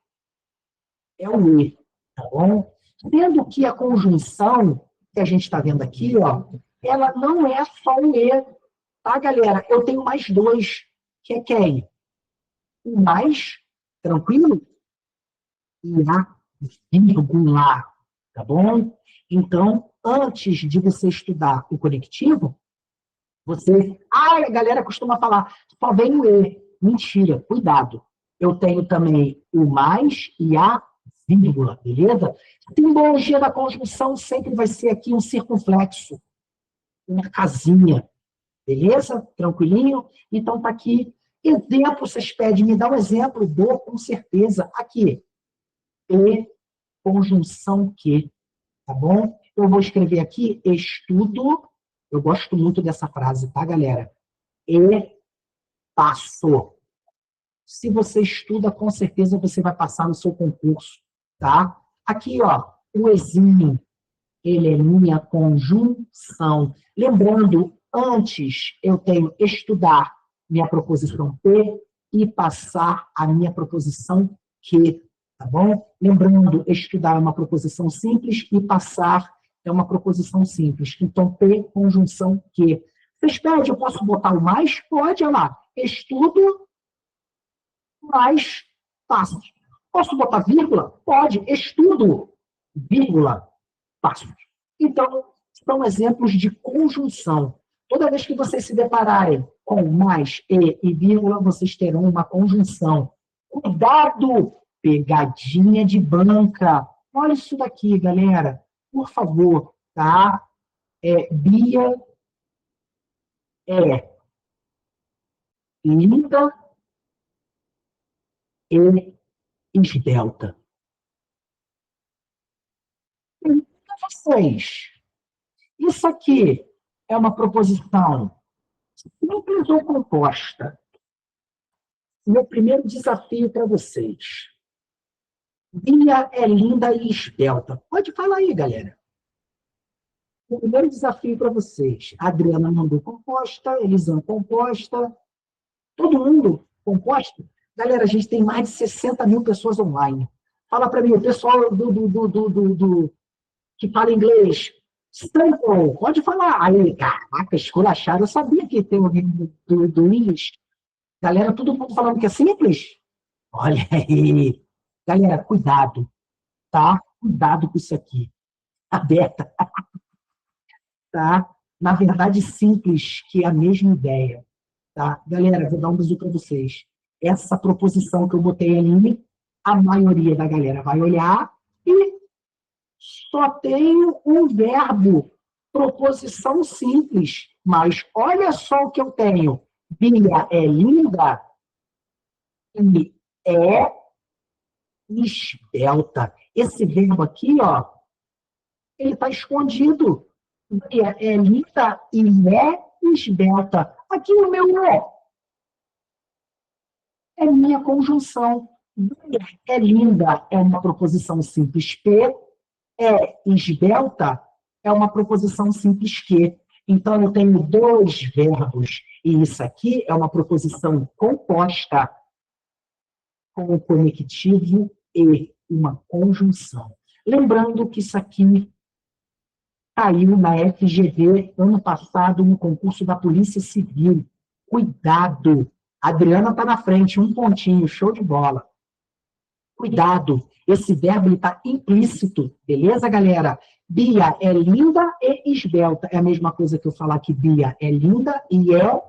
É o E, tá bom? Sendo que a conjunção que a gente está vendo aqui, ó, ela não é só o E, tá, galera? Eu tenho mais dois, que é quem? O mais, tranquilo? E a vírgula, tá bom? Então, antes de você estudar o conectivo, você... Ah, a galera costuma falar, só vem o E. Mentira, cuidado. Eu tenho também o mais e a vírgula, beleza? A simbologia da conjunção sempre vai ser aqui um circunflexo, uma casinha, beleza? Tranquilinho? Então, tá aqui. Exemplo, vocês pedem, me dá um exemplo, dou com certeza. Aqui, E, conjunção que, tá bom? Eu vou escrever aqui, estudo, eu gosto muito dessa frase, tá, galera? E passo. Se você estuda, com certeza você vai passar no seu concurso, tá? Aqui, ó, o exímio, ele é minha conjunção. Lembrando, antes eu tenho estudar minha proposição P e passar a minha proposição Q, Tá bom? Lembrando, estudar é uma proposição simples e passar é uma proposição simples. Então, P, conjunção que. Vocês pedem, eu posso botar o mais? Pode, olha lá. Estudo mais passo. Posso botar vírgula? Pode. Estudo, vírgula, passo. Então, são exemplos de conjunção. Toda vez que vocês se depararem com mais e vírgula, vocês terão uma conjunção. Cuidado! Pegadinha de banca. Olha isso daqui, galera. Por favor, tá? Bia é linda e esbelta. Pergunto a vocês. Isso aqui é uma proposição simples ou composta? Meu primeiro desafio para vocês. Bia é linda e esbelta. Pode falar aí, galera. O primeiro desafio para vocês. A Adriana mandou composta, Elisão composta. Todo mundo composta? Galera, a gente tem mais de 60 mil pessoas online. Fala para mim, o pessoal que fala inglês. Stanford, pode falar. Aí, caraca, esculacharam. Eu sabia que tem o do English. Galera, todo mundo falando que é simples? Olha aí. Galera, cuidado, tá? Cuidado com isso aqui. Aberta. Tá? Na verdade, simples, que é a mesma ideia. Tá? Galera, vou dar um bisu para vocês. Essa proposição que eu botei ali, a maioria da galera vai olhar e só tenho um verbo, proposição simples. Mas olha só o que eu tenho. Bia é linda e é esbelta. Esse verbo aqui, ó, ele está escondido. Bia é linda e é esbelta. Aqui o meu é minha conjunção. Bia é linda é uma proposição simples P, é esbelta é uma proposição simples que. Então, eu tenho dois verbos, e isso aqui é uma proposição composta com o conectivo e uma conjunção. Lembrando que isso aqui caiu na FGV ano passado no concurso da Polícia Civil. Cuidado! A Adriana está na frente, um pontinho, show de bola. Cuidado! Esse verbo está implícito, beleza, galera? Bia é linda e esbelta. É a mesma coisa que eu falar que Bia é linda e é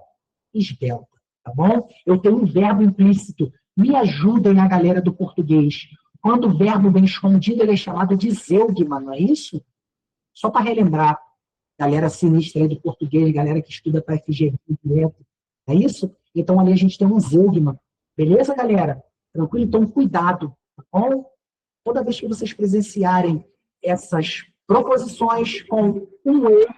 esbelta, tá bom? Eu tenho um verbo implícito. Me ajudem a galera do português. Quando o verbo vem escondido, ele é chamado de zeugma, não é isso? Só para relembrar, galera sinistra aí do português, galera que estuda para FGV direto, é isso? Então, ali a gente tem um zeugma. Beleza, galera? Tranquilo? Então, cuidado, tá bom? Toda vez que vocês presenciarem essas proposições com um E,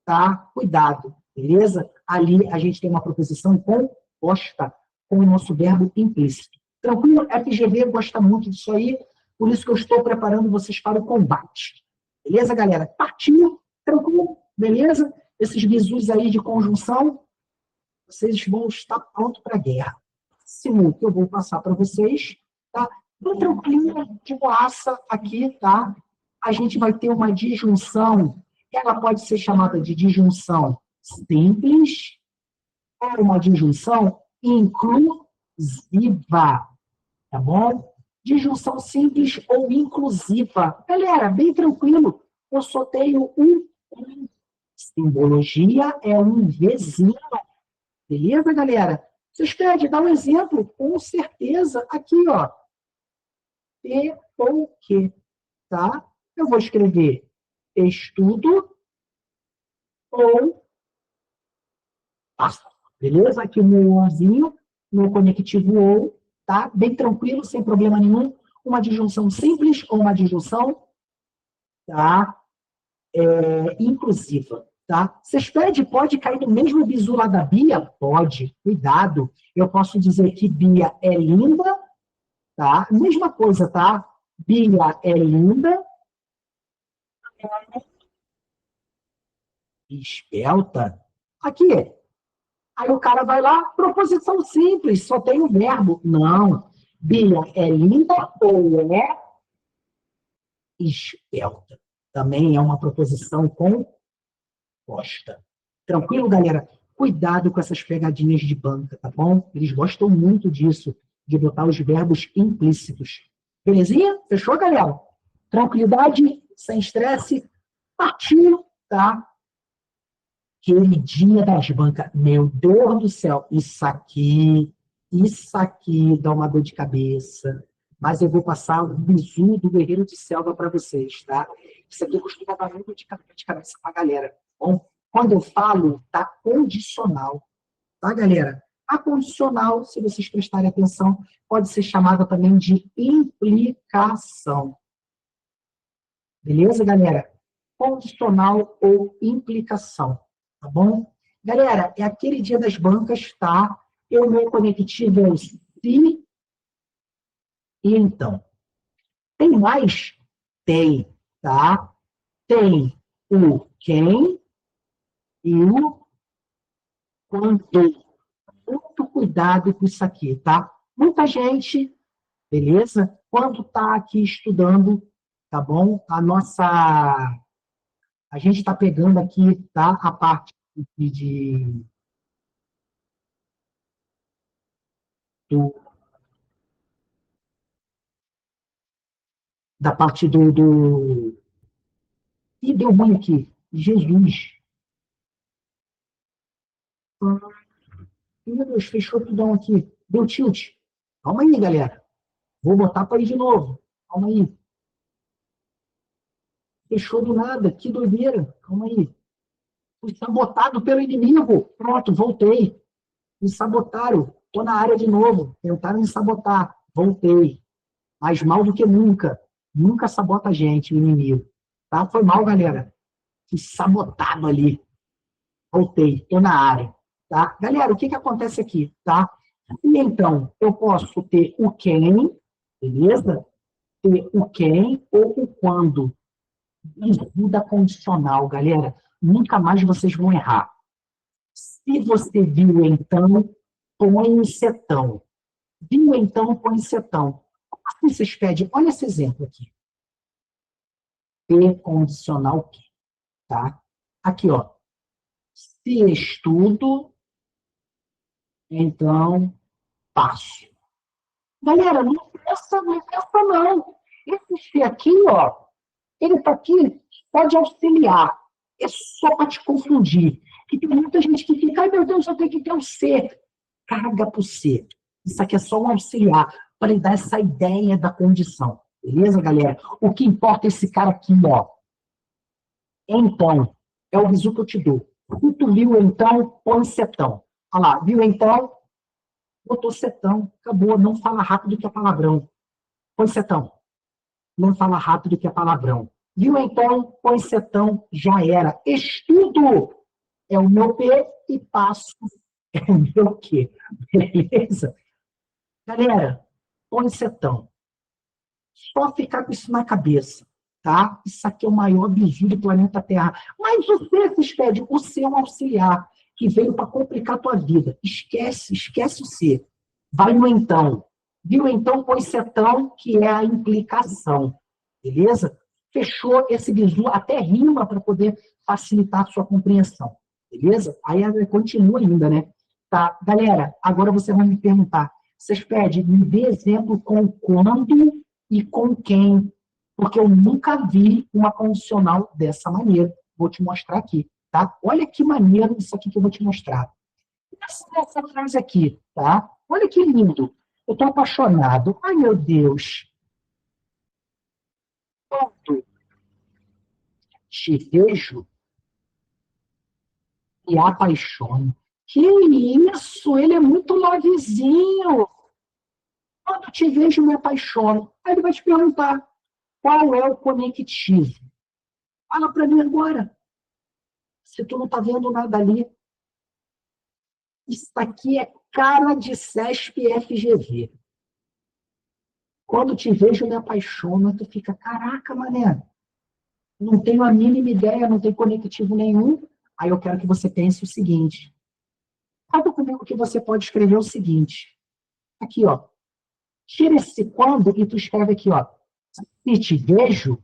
tá? Cuidado, beleza? Ali a gente tem uma proposição composta com o nosso verbo implícito. Tranquilo? FGV gosta muito disso aí, por isso que eu estou preparando vocês para o combate. Beleza, galera? Partiu, tranquilo, beleza? Esses bizus aí de conjunção, vocês vão estar prontos para a guerra. Próximo que eu vou passar para vocês, tá? Bem tranquilo, de boaça aqui, tá? A gente vai ter uma disjunção, ela pode ser chamada de disjunção simples, ou uma disjunção inclusiva, tá bom? Disjunção simples ou inclusiva. Galera, bem tranquilo, eu só tenho um. Simbologia é um vizinho. Beleza, galera? Vocês pedem, dá um exemplo? Com certeza. Aqui, ó. P ou que, tá? Eu vou escrever estudo ou passa. Beleza? Aqui o meu ozinho, meu conectivo ou, tá? Bem tranquilo, sem problema nenhum. Uma disjunção simples ou uma disjunção, tá? Inclusiva, tá? Vocês pedem, pode cair no mesmo bizu lá da Bia? Pode, cuidado. Eu posso dizer que Bia é linda, tá? Mesma coisa, tá? Bia é linda, esbelta. Aqui. Aí o cara vai lá, proposição simples, só tem o verbo. Não. Bia, é linda ou é esbelta? Também é uma proposição composta. Tranquilo, galera? Cuidado com essas pegadinhas de banca, tá bom? Eles gostam muito disso, de botar os verbos implícitos. Belezinha? Fechou, galera? Tranquilidade, sem estresse. Partiu, tá? Aquele dia das bancas. Meu Deus do céu, isso aqui dá uma dor de cabeça. Mas eu vou passar o bizu do Guerreiro de Selva para vocês, tá? Isso aqui costuma dar muito de cabeça para a galera. Bom, quando eu falo, tá condicional, tá, galera? A condicional, se vocês prestarem atenção, pode ser chamada também de implicação. Beleza, galera? Condicional ou implicação, tá bom? Galera, é aquele dia das bancas, tá? Eu meu conectivo é o se e então. Tem mais? Tem, tá? Tem o quem e o quando. Muito cuidado com isso aqui, tá? Muita gente, beleza? Quando tá aqui estudando, tá bom? A gente está pegando aqui, tá? A parte do, da parte do. Ih, deu ruim aqui. Jesus. Meu Deus, fechou tudão aqui. Deu tilt. Calma aí, galera. Vou botar para ir de novo. Calma aí. Fechou do nada. Que doideira. Calma aí. Fui sabotado pelo inimigo. Pronto, voltei. Me sabotaram. Estou na área de novo. Tentaram me sabotar. Voltei. Mais mal do que nunca. Nunca sabota a gente, o inimigo. Tá? Foi mal, galera. Fui sabotado ali. Voltei. Estou na área. Tá? Galera, o que acontece aqui? Tá? E então, eu posso ter o quem, beleza? Ter o quem ou o quando. Ajuda condicional, galera. Nunca mais vocês vão errar. Se você viu então, põe setão. Viu então, põe setão. Como vocês pedem? Olha esse exemplo aqui. P condicional que, tá? Aqui, ó. Se estudo, então passo. Galera, não pensa não. Esse C aqui, ó, ele está aqui, pode auxiliar. É só para te confundir. Que tem muita gente que fica, ai meu Deus, eu tenho que ter um C. Carga para o C. Isso aqui é só um auxiliar para ele dar essa ideia da condição. Beleza, galera? O que importa é esse cara aqui, ó. Então, é o bizu que eu te dou. Se tu viu então, põe setão. Olha lá, viu então? Botou setão. Acabou. Não fala rápido que é palavrão. Põe setão. Não fala rápido que é palavrão. Viu então? Põe setão. Já era. Estudo é o meu P e passo é o meu Q. Beleza? Galera, põe setão. Só ficar com isso na cabeça, tá? Isso aqui é o maior bizu do planeta Terra. Mas o C, Sisped, o C é um auxiliar que veio para complicar a tua vida. Esquece o C. Vai no então. Viu? Então, põe setão, que é a implicação. Beleza? Fechou esse bizu, até rima para poder facilitar a sua compreensão. Beleza? Aí continua ainda, né? Tá, galera, agora você vai me perguntar. Vocês pedem, me dê exemplo com quando e com quem, porque eu nunca vi uma condicional dessa maneira. Vou te mostrar aqui, tá? Olha que maneiro isso aqui que eu vou te mostrar. Essa frase aqui, tá? Olha que lindo. Eu estou apaixonado. Ai, meu Deus. Quando te vejo, me apaixono. Que isso? Ele é muito lovezinho. Quando te vejo, me apaixono. Aí ele vai te perguntar, qual é o conectivo? Fala para mim agora. Se tu não está vendo nada ali. Isso aqui é cara de CESP FGV. Quando te vejo, me apaixono. Tu fica, caraca, mané. Não tenho a mínima ideia, não tem conectivo nenhum. Aí eu quero que você pense o seguinte. Sabe comigo que você pode escrever o seguinte. Aqui, ó. Tira esse quando e tu escreve aqui, ó. Se te vejo,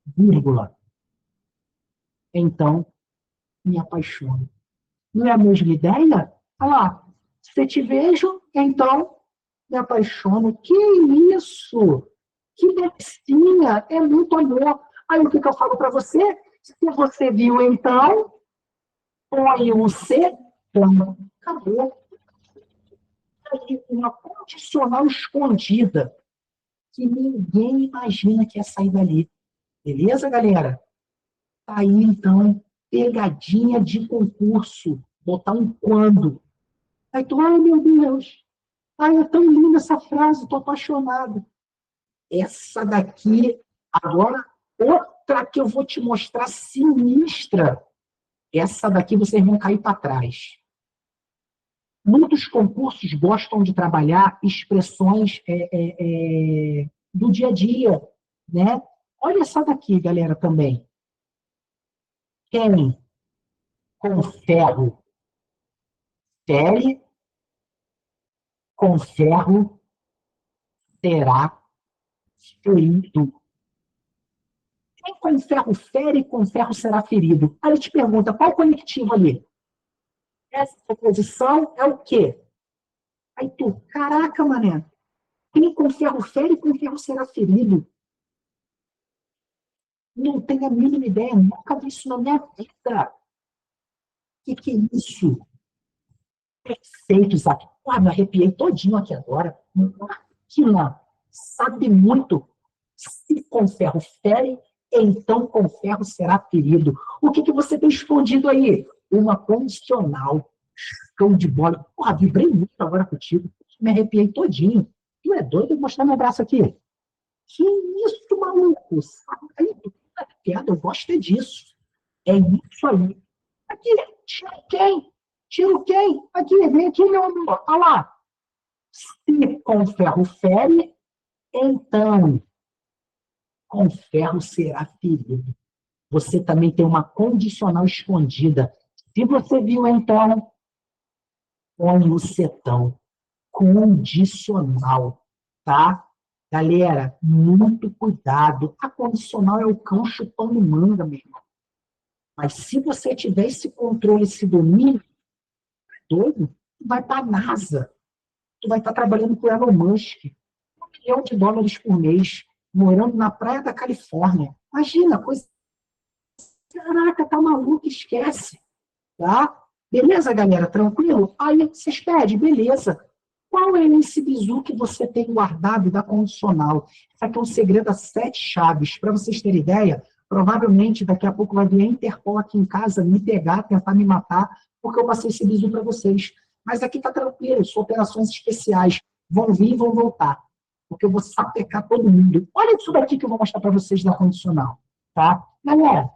vírgula, então me apaixono. Não é a mesma ideia? Olha lá. Se te vejo, então me apaixono. Que isso? Que delicinha! É muito amor. Aí o que eu falo para você? Se você viu, então, põe o C, então, acabou. Aí, uma condicional escondida que ninguém imagina que é sair dali. Beleza, galera? Aí, então, pegadinha de concurso. Botar um quando. Aí tu, ai meu Deus, ai, é tão linda essa frase, tô apaixonado. Essa daqui, agora, outra que eu vou te mostrar sinistra. Essa daqui vocês vão cair para trás. Muitos concursos gostam de trabalhar expressões do dia a dia, né? Olha essa daqui, galera, também. Quem com ferro fere, com ferro será ferido. Quem com ferro fere, com ferro será ferido. Aí ele te pergunta, qual o conectivo ali? Essa posição é o quê? Aí tu, caraca, mané, quem com ferro fere, com ferro será ferido. Não tenho a mínima ideia, nunca vi isso na minha vida. O que é isso? Perfeito, Isaac. Me arrepiei todinho aqui agora. Máquina, sabe muito. Se com ferro fere, então com ferro será ferido. O que você tem escondido aí? Uma condicional. Show de bola. Vibrei muito agora contigo. Me arrepiei todinho. Tu é doido? Vou mostrar meu braço aqui. Que isso, maluco? Sai aí, piada, eu gosto é disso. É isso aí. Aqui, tiro quem? Tiro quem? Aqui, vem aqui, meu amor. Olha lá. Se com ferro fere, então com ferro será ferido. Você também tem uma condicional escondida. Se você viu, então, põe o setão. Condicional, tá? Galera, muito cuidado. A condicional é o cão chupando manga, meu irmão. Mas se você tiver esse controle, esse domínio, doido, tu vai para a NASA. Tu vai estar trabalhando com o Elon Musk. $1 milhão por mês, morando na praia da Califórnia. Imagina, coisa. Caraca, tá maluco, esquece. Tá? Beleza, galera? Tranquilo? Aí vocês pedem, beleza. Qual é esse bizu que você tem guardado da condicional? Isso aqui é um segredo a 7 chaves. Para vocês terem ideia, provavelmente daqui a pouco vai vir a Interpol aqui em casa me pegar, tentar me matar, porque eu passei esse bizu para vocês. Mas aqui tá tranquilo, são operações especiais. Vão vir e vão voltar. Porque eu vou sapecar todo mundo. Olha isso daqui que eu vou mostrar para vocês da condicional. Tá? Galera,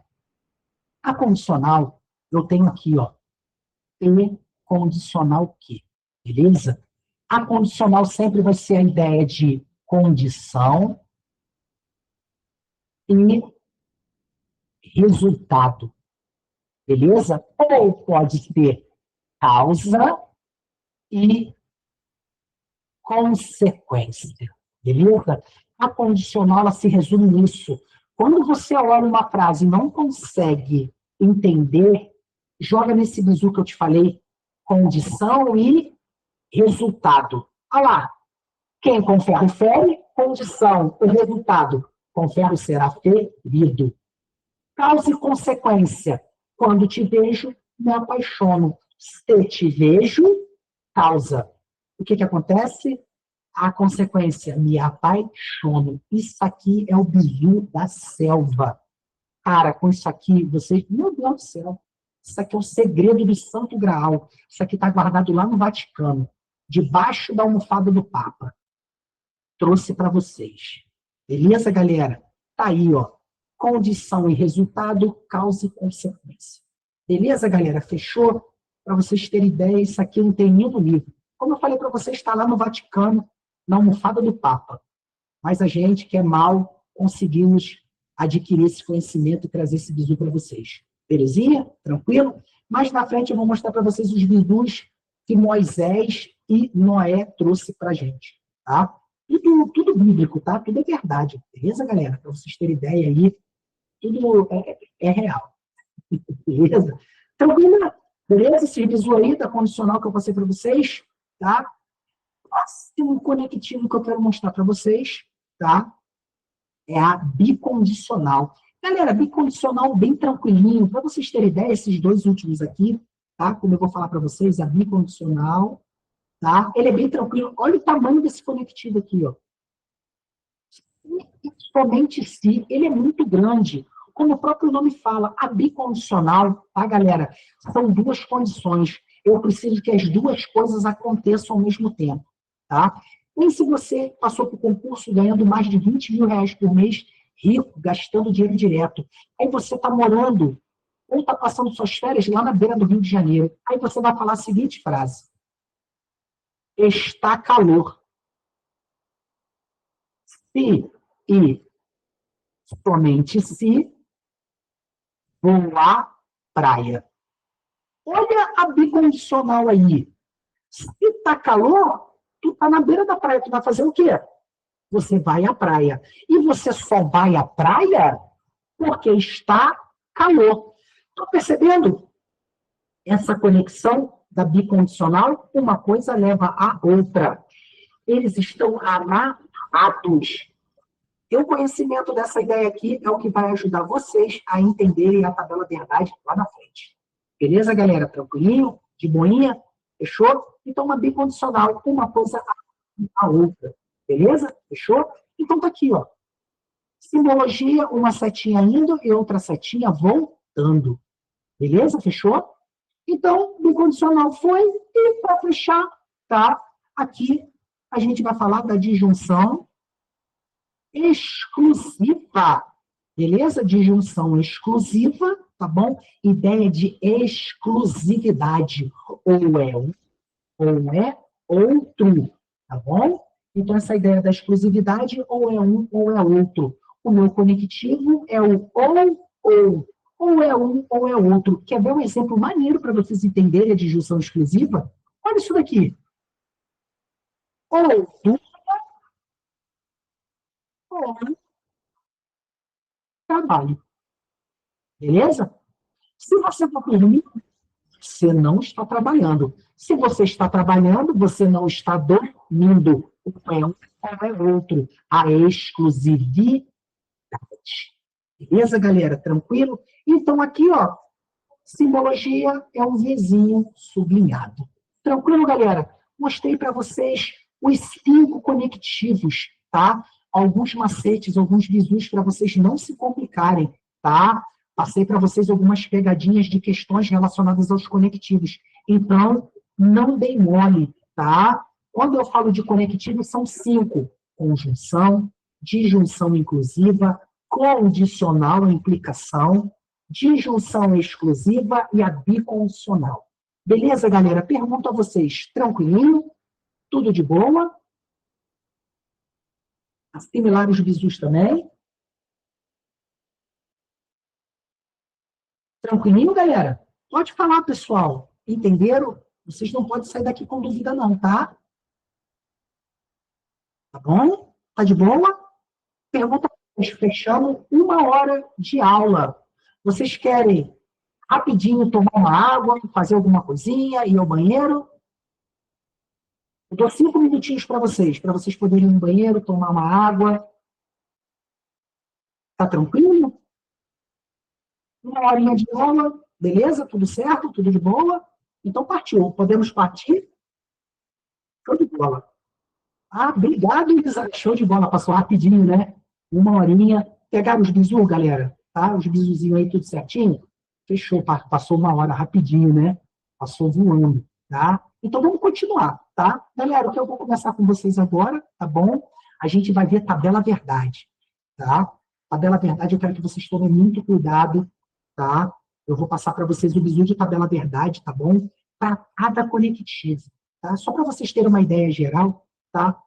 a condicional, eu tenho aqui, ó. E condicional que? Beleza? A condicional sempre vai ser a ideia de condição e resultado. Beleza? Ou pode ser causa e consequência. Beleza? A condicional ela se resume nisso. Quando você olha uma frase e não consegue entender, joga nesse bizu que eu te falei, condição e resultado. Olha lá. Quem com ferro fere, condição, o resultado. Com ferro será ferido. Causa e consequência. Quando te vejo, me apaixono. Se te vejo, causa. O que acontece? A consequência, me apaixono. Isso aqui é o bizu da selva. Cara, com isso aqui, vocês... Meu Deus do céu. Isso aqui é o segredo do Santo Graal. Isso aqui está guardado lá no Vaticano, debaixo da almofada do Papa. Trouxe para vocês. Beleza, galera? Tá aí, ó. Condição e resultado, causa e consequência. Beleza, galera? Fechou? Para vocês terem ideia, isso aqui não tem nem no livro. Como eu falei para vocês, está lá no Vaticano, na almofada do Papa. Mas a gente que é mal, conseguimos adquirir esse conhecimento e trazer esse bizu para vocês. Belezinha? Tranquilo? Mais na frente eu vou mostrar para vocês os bizus que Moisés e Noé trouxe para a gente. Tá? Tudo bíblico, tá? Tudo é verdade, beleza, galera? Para vocês terem ideia aí, tudo é real, beleza? Tranquilo? Beleza? Esse visual aí da condicional que eu passei para vocês, tá? Próximo conectivo que eu quero mostrar para vocês, tá? É a bicondicional. Galera, bicondicional bem tranquilinho, para vocês terem ideia, esses dois últimos aqui, tá? Como eu vou falar para vocês, a bicondicional, tá? Ele é bem tranquilo. Olha o tamanho desse conectivo aqui, ó. Somente se ele é muito grande. Como o próprio nome fala, a bicondicional, tá, galera? São duas condições. Eu preciso que as duas coisas aconteçam ao mesmo tempo, tá? E se você passou por concurso ganhando mais de 20 mil reais por mês, rico, gastando dinheiro direto, aí você está morando ou está passando suas férias lá na beira do Rio de Janeiro, aí você vai falar a seguinte frase: está calor. Se e somente se vou à praia. Olha a bicondicional aí. Se tá calor, tu tá na beira da praia, tu vai fazer o quê? Você vai à praia. E você só vai à praia porque está calor. Estou percebendo essa conexão da bicondicional? Uma coisa leva à outra. Eles estão amarrados. E o conhecimento dessa ideia aqui é o que vai ajudar vocês a entenderem a tabela verdade lá na frente. Beleza, galera? Tranquilinho? De boinha? Fechou? Então, uma bicondicional, uma coisa a outra. Beleza? Fechou? Então, tá aqui, ó. Simbologia, uma setinha indo e outra setinha voltando. Beleza? Fechou? Então, bicondicional foi. E para fechar, tá? Aqui a gente vai falar da disjunção exclusiva. Beleza? Disjunção exclusiva, tá bom? Ideia de exclusividade. Ou é um, ou é outro, tá bom? Então, essa ideia da exclusividade, ou é um, ou é outro. O meu conectivo é o ou é um, ou é outro. Quer ver um exemplo maneiro para vocês entenderem a disjunção exclusiva? Olha isso daqui. Ou do, ou trabalho. Beleza? Se você for por mim, você não está trabalhando. Se você está trabalhando, você não está dormindo. É um ou é outro. A exclusividade. Beleza, galera? Tranquilo? Então, aqui, ó, simbologia é um vizinho sublinhado. Tranquilo, galera? Mostrei para vocês os 5 conectivos, tá? Alguns macetes, alguns visus para vocês não se complicarem, tá? Passei para vocês algumas pegadinhas de questões relacionadas aos conectivos. Então, não dei mole, tá? Quando eu falo de conectivos, são 5. Conjunção, disjunção inclusiva, condicional, implicação, disjunção exclusiva e a bicondicional. Beleza, galera? Pergunto a vocês, tranquilinho? Tudo de boa? Assimilar os bisus também? Tranquilinho, galera? Pode falar, pessoal. Entenderam? Vocês não podem sair daqui com dúvida não, tá? Tá bom? Tá de boa? Pergunta, fechando 1 hora de aula. Vocês querem rapidinho tomar uma água, fazer alguma coisinha, ir ao banheiro? Eu dou 5 minutinhos para vocês poderem ir no banheiro, tomar uma água. Tá tranquilo? 1 horinha de aula, beleza? Tudo certo? Tudo de boa? Então partiu. Podemos partir? Show de bola. Ah, obrigado, Isa. Show de bola. Passou rapidinho, né? 1 horinha. Pegaram os bisus, galera? Tá? Os bisuzinhos aí, tudo certinho? Fechou. Passou 1 hora rapidinho, né? Passou voando, tá? Então vamos continuar, tá? Galera, o que eu vou começar com vocês agora, tá bom? A gente vai ver tabela verdade, tá? Tabela verdade, eu quero que vocês tomem muito cuidado, tá? Eu vou passar para vocês o bizu de tabela verdade, tá bom? Para cada conectivo, tá? Só para vocês terem uma ideia geral, tá?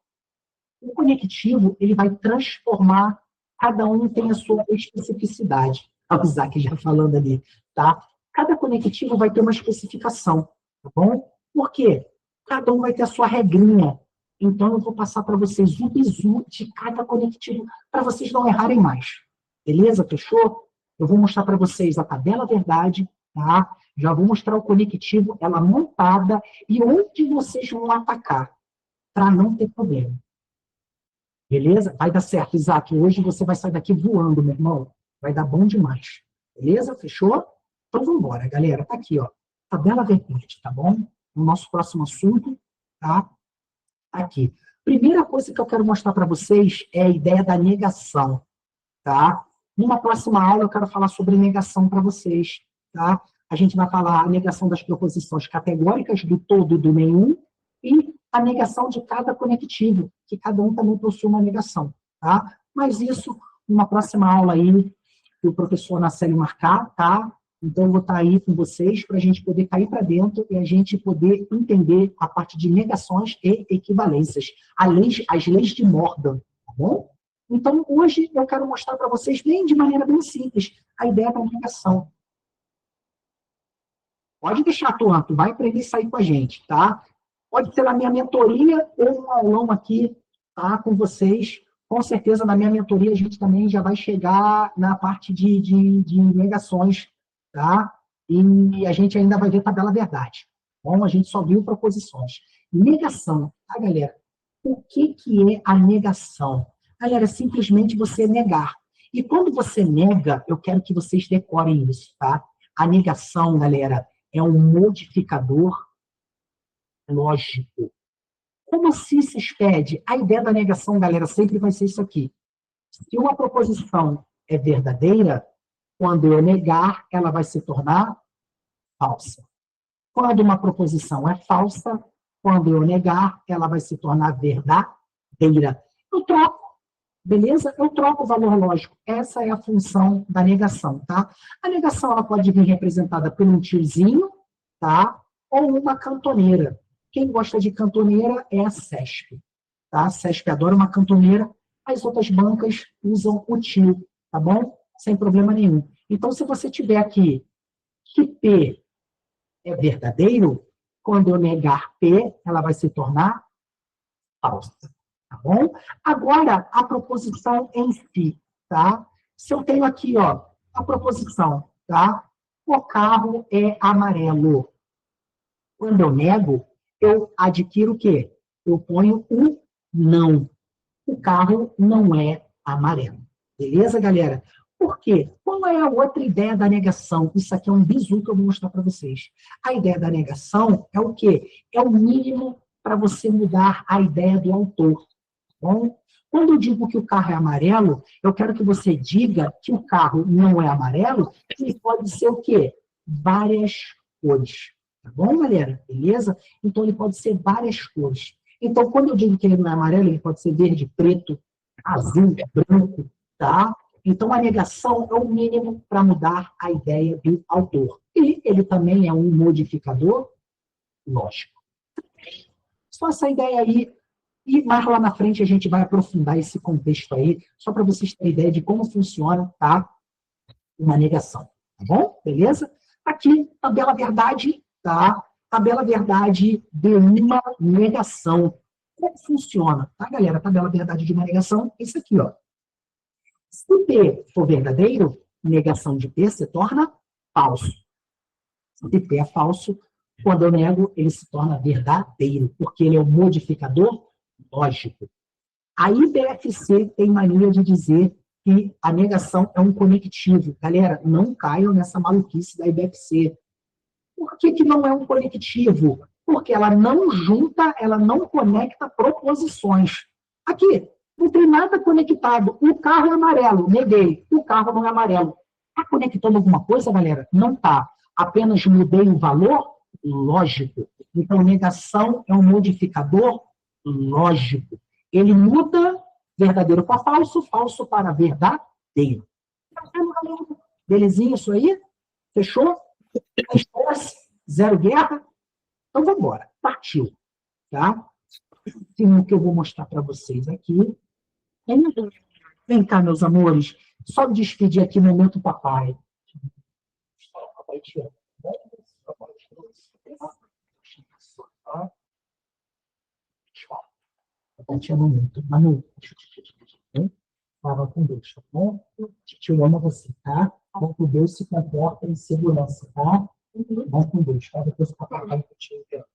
O conectivo, ele vai transformar, cada um tem a sua especificidade. O Isaac já falando ali, tá? Cada conectivo vai ter uma especificação, tá bom? Por quê? Cada um vai ter a sua regrinha, Então, eu vou passar para vocês o bizu de cada conectivo, para vocês não errarem mais. Beleza? Fechou? Eu vou mostrar para vocês a tabela verdade, tá? Já vou mostrar o conectivo, ela montada, e onde vocês vão atacar, para não ter problema. Beleza? Vai dar certo, Isaac. Hoje você vai sair daqui voando, meu irmão. Vai dar bom demais. Beleza? Fechou? Então, vamos embora, galera. Tá aqui, ó. Tabela verdade, tá bom? O nosso próximo assunto, tá? Aqui. Primeira coisa que eu quero mostrar para vocês é a ideia da negação, tá? Numa próxima aula eu quero falar sobre negação para vocês, tá? A gente vai falar a negação das proposições categóricas do todo do nenhum e a negação de cada conectivo, que cada um também possui uma negação, tá? Mas isso, numa próxima aula aí, que o professor Naceli marcar, tá? Então, eu vou estar aí com vocês para a gente poder cair para dentro e a gente poder entender a parte de negações e equivalências, as leis de Mordan, tá bom? Então, hoje eu quero mostrar para vocês, bem de maneira bem simples, a ideia da negação. Pode deixar, Tuan, tu vai aprender a sair com a gente, tá? Pode ser na minha mentoria ou um aulão aqui, tá? Com vocês. Com certeza, na minha mentoria, a gente também já vai chegar na parte de negações, tá? E a gente ainda vai ver tabela verdade. Bom, a gente só viu proposições. Negação, tá, galera? O que é a negação? Galera, é simplesmente você negar. E quando você nega, eu quero que vocês decorem isso, tá? A negação, galera, é um modificador lógico. Como assim se expede? A ideia da negação, galera, sempre vai ser isso aqui. Se uma proposição é verdadeira, quando eu negar, ela vai se tornar falsa. Quando uma proposição é falsa, quando eu negar, ela vai se tornar verdadeira. Eu troco, beleza? Eu troco o valor lógico. Essa é a função da negação, tá? A negação ela pode vir representada por um tiozinho, tá? Ou uma cantoneira. Quem gosta de cantoneira é a CESP, tá? A CESP adora uma cantoneira, as outras bancas usam o tio, tá bom? Sem problema nenhum. Então, se você tiver aqui que P é verdadeiro, quando eu negar P, ela vai se tornar falsa, tá bom? Agora, a proposição em si, tá? Se eu tenho aqui, ó, a proposição, tá? O carro é amarelo. Quando eu nego, eu adquiro o quê? Eu ponho um não. O carro não é amarelo. Beleza, galera? Por quê? Qual é a outra ideia da negação? Isso aqui é um bizu que eu vou mostrar para vocês. A ideia da negação é o quê? É o mínimo para você mudar a ideia do autor. Bom, quando eu digo que o carro é amarelo, eu quero que você diga que o carro não é amarelo e pode ser o quê? Várias cores. Tá bom, galera? Beleza? Então, ele pode ser várias cores. Então, quando eu digo que ele não é amarelo, ele pode ser verde, preto, azul, branco, tá? Então, a negação é o mínimo para mudar a ideia do autor. E ele também é um modificador lógico. Só essa ideia aí. E mais lá na frente a gente vai aprofundar esse contexto aí, só para vocês terem ideia de como funciona, tá? Uma negação. Tá bom? Beleza? Aqui, tabela verdade, tá? Tabela verdade de uma negação. Como funciona? Tá, galera? Tabela verdade de uma negação é isso aqui, ó. Se P for verdadeiro, negação de P se torna falso. Se P é falso, quando eu nego, ele se torna verdadeiro, porque ele é um modificador lógico. A IBFC tem mania de dizer que a negação é um conectivo. Galera, não caiam nessa maluquice da IBFC. Por que não é um conectivo? Porque ela não junta, ela não conecta proposições. Aqui, não tem nada conectado. O carro é amarelo, neguei. O carro não é amarelo. Está conectando alguma coisa, galera? Não está. Apenas mudei o valor lógico. Então, negação é um modificador lógico. Ele muda verdadeiro para falso, falso para verdadeiro. Belezinha isso aí? Fechou? Estresse, zero guerra. Então, vamos embora. Partiu. Tá? Tem o que eu vou mostrar para vocês aqui. Vem cá, meus amores. Só me despedir aqui, momento papai. Papai te ama. Tchau. Tá te amo muito. Manu, fala com Deus, tá bom? Te amo você, tá? Vão com Deus, se comporta em segurança, tá? Vão com Deus, tá? Depois o papai contigo.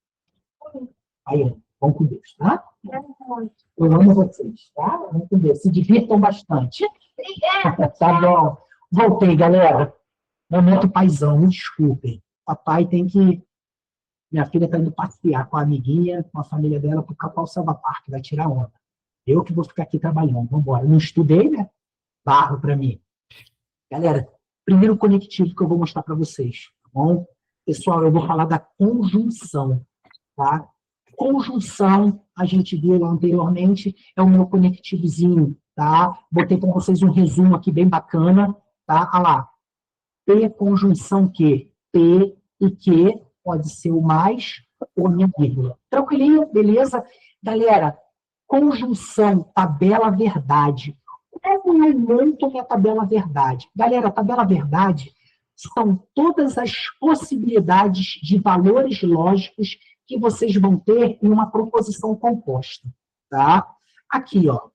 Aí, vão com Deus, tá? Eu amo vocês, tá? Vão com Deus. Se divirtam bastante. Tá bom. Voltei, galera. Momento paizão, me desculpem. Papai tem que... Minha filha está indo passear com a amiguinha, com a família dela, para o Capão Selva Park, vai tirar onda. Eu que vou ficar aqui trabalhando. Vamos embora. Não estudei, né? Barro para mim. Galera, primeiro conectivo que eu vou mostrar para vocês, tá bom? Pessoal, eu vou falar da conjunção, tá? Conjunção, a gente viu anteriormente, é o meu conectivozinho, tá? Botei para vocês um resumo aqui bem bacana, tá? Olha lá. P conjunção Q. P e Q pode ser o mais ou minha vírgula. Tranquilinho? Beleza? Galera, conjunção, tabela verdade. Como eu monto minha tabela verdade? Galera, a tabela verdade são todas as possibilidades de valores lógicos que vocês vão ter em uma proposição composta, tá? Aqui, ó.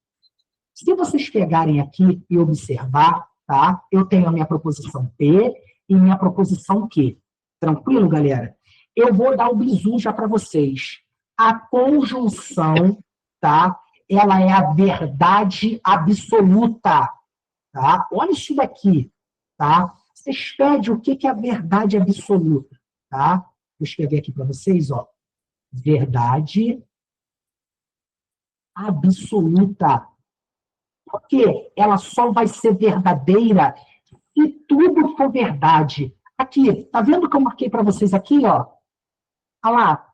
Se vocês pegarem aqui e observar, tá? Eu tenho a minha proposição P e minha proposição Q. Tranquilo, galera? Eu vou dar o bizu já para vocês. A conjunção, tá? Ela é a verdade absoluta, tá? Olha isso daqui, tá? Vocês pedem o que é a verdade absoluta, tá? Vou escrever aqui para vocês, ó. Verdade absoluta. Porque ela só vai ser verdadeira se tudo for verdade. Aqui, tá vendo que eu marquei para vocês aqui, ó? Olha lá.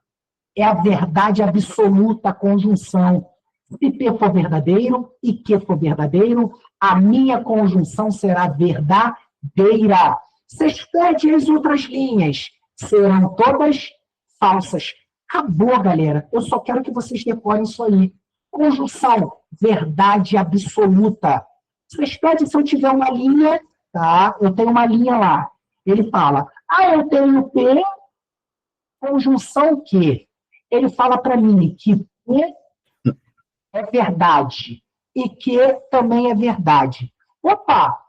É a verdade absoluta, a conjunção. Se P for verdadeiro e Q for verdadeiro, a minha conjunção será verdadeira. Vocês pedem as outras linhas. Serão todas falsas. Acabou, galera. Eu só quero que vocês decorem isso aí. Conjunção, verdade absoluta. Vocês pedem se eu tiver uma linha, tá? Eu tenho uma linha lá. Ele fala, eu tenho P, conjunção Q. Ele fala para mim que P é verdade e Q também é verdade. Opa!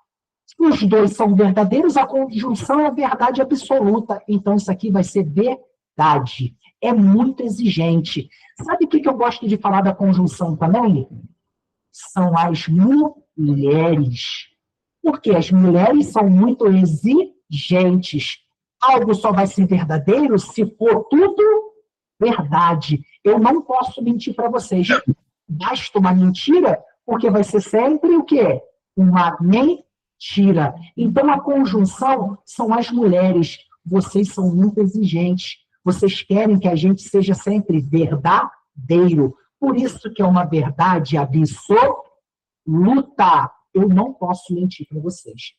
Se os dois são verdadeiros, a conjunção é verdade absoluta. Então, isso aqui vai ser verdade. É muito exigente. Sabe o que eu gosto de falar da conjunção também? São as mulheres. Porque as mulheres são muito exigentes. Algo só vai ser verdadeiro se for tudo verdade. Eu não posso mentir para vocês. Basta uma mentira, porque vai ser sempre o quê? Uma mentira. Então, a conjunção são as mulheres. Vocês são muito exigentes. Vocês querem que a gente seja sempre verdadeiro. Por isso que é uma verdade absoluta. Eu não posso mentir para vocês.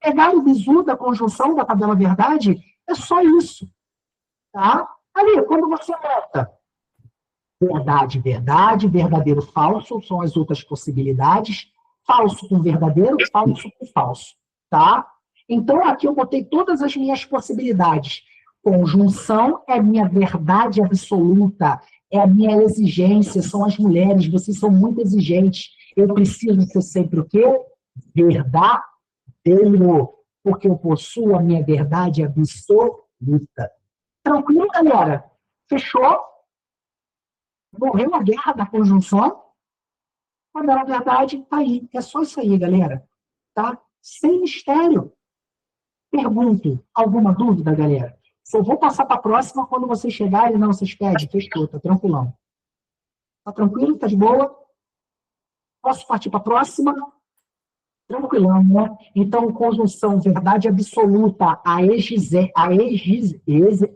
Pegar o bizu da conjunção da tabela verdade é só isso. Tá? Ali, quando você nota verdade, verdade, verdadeiro, falso, são as outras possibilidades. Falso com verdadeiro, falso com falso. Tá? Então, aqui eu botei todas as minhas possibilidades. Conjunção é a minha verdade absoluta, é a minha exigência, são as mulheres, vocês são muito exigentes. Eu preciso ser sempre o quê? Verdadeiro, porque eu possuo a minha verdade absoluta. Tranquilo, galera? Fechou? Morreu a guerra da conjunção? Mas na verdade, tá aí. É só isso aí, galera. Tá? Sem mistério. Pergunto, alguma dúvida, galera? Só vou passar para a próxima quando vocês chegarem. Não, vocês pedem. Fechou, tá tranquilão. Tá tranquilo? Tá de boa? Posso partir para a próxima? Tranquilão, né? Então, conjunção, verdade absoluta,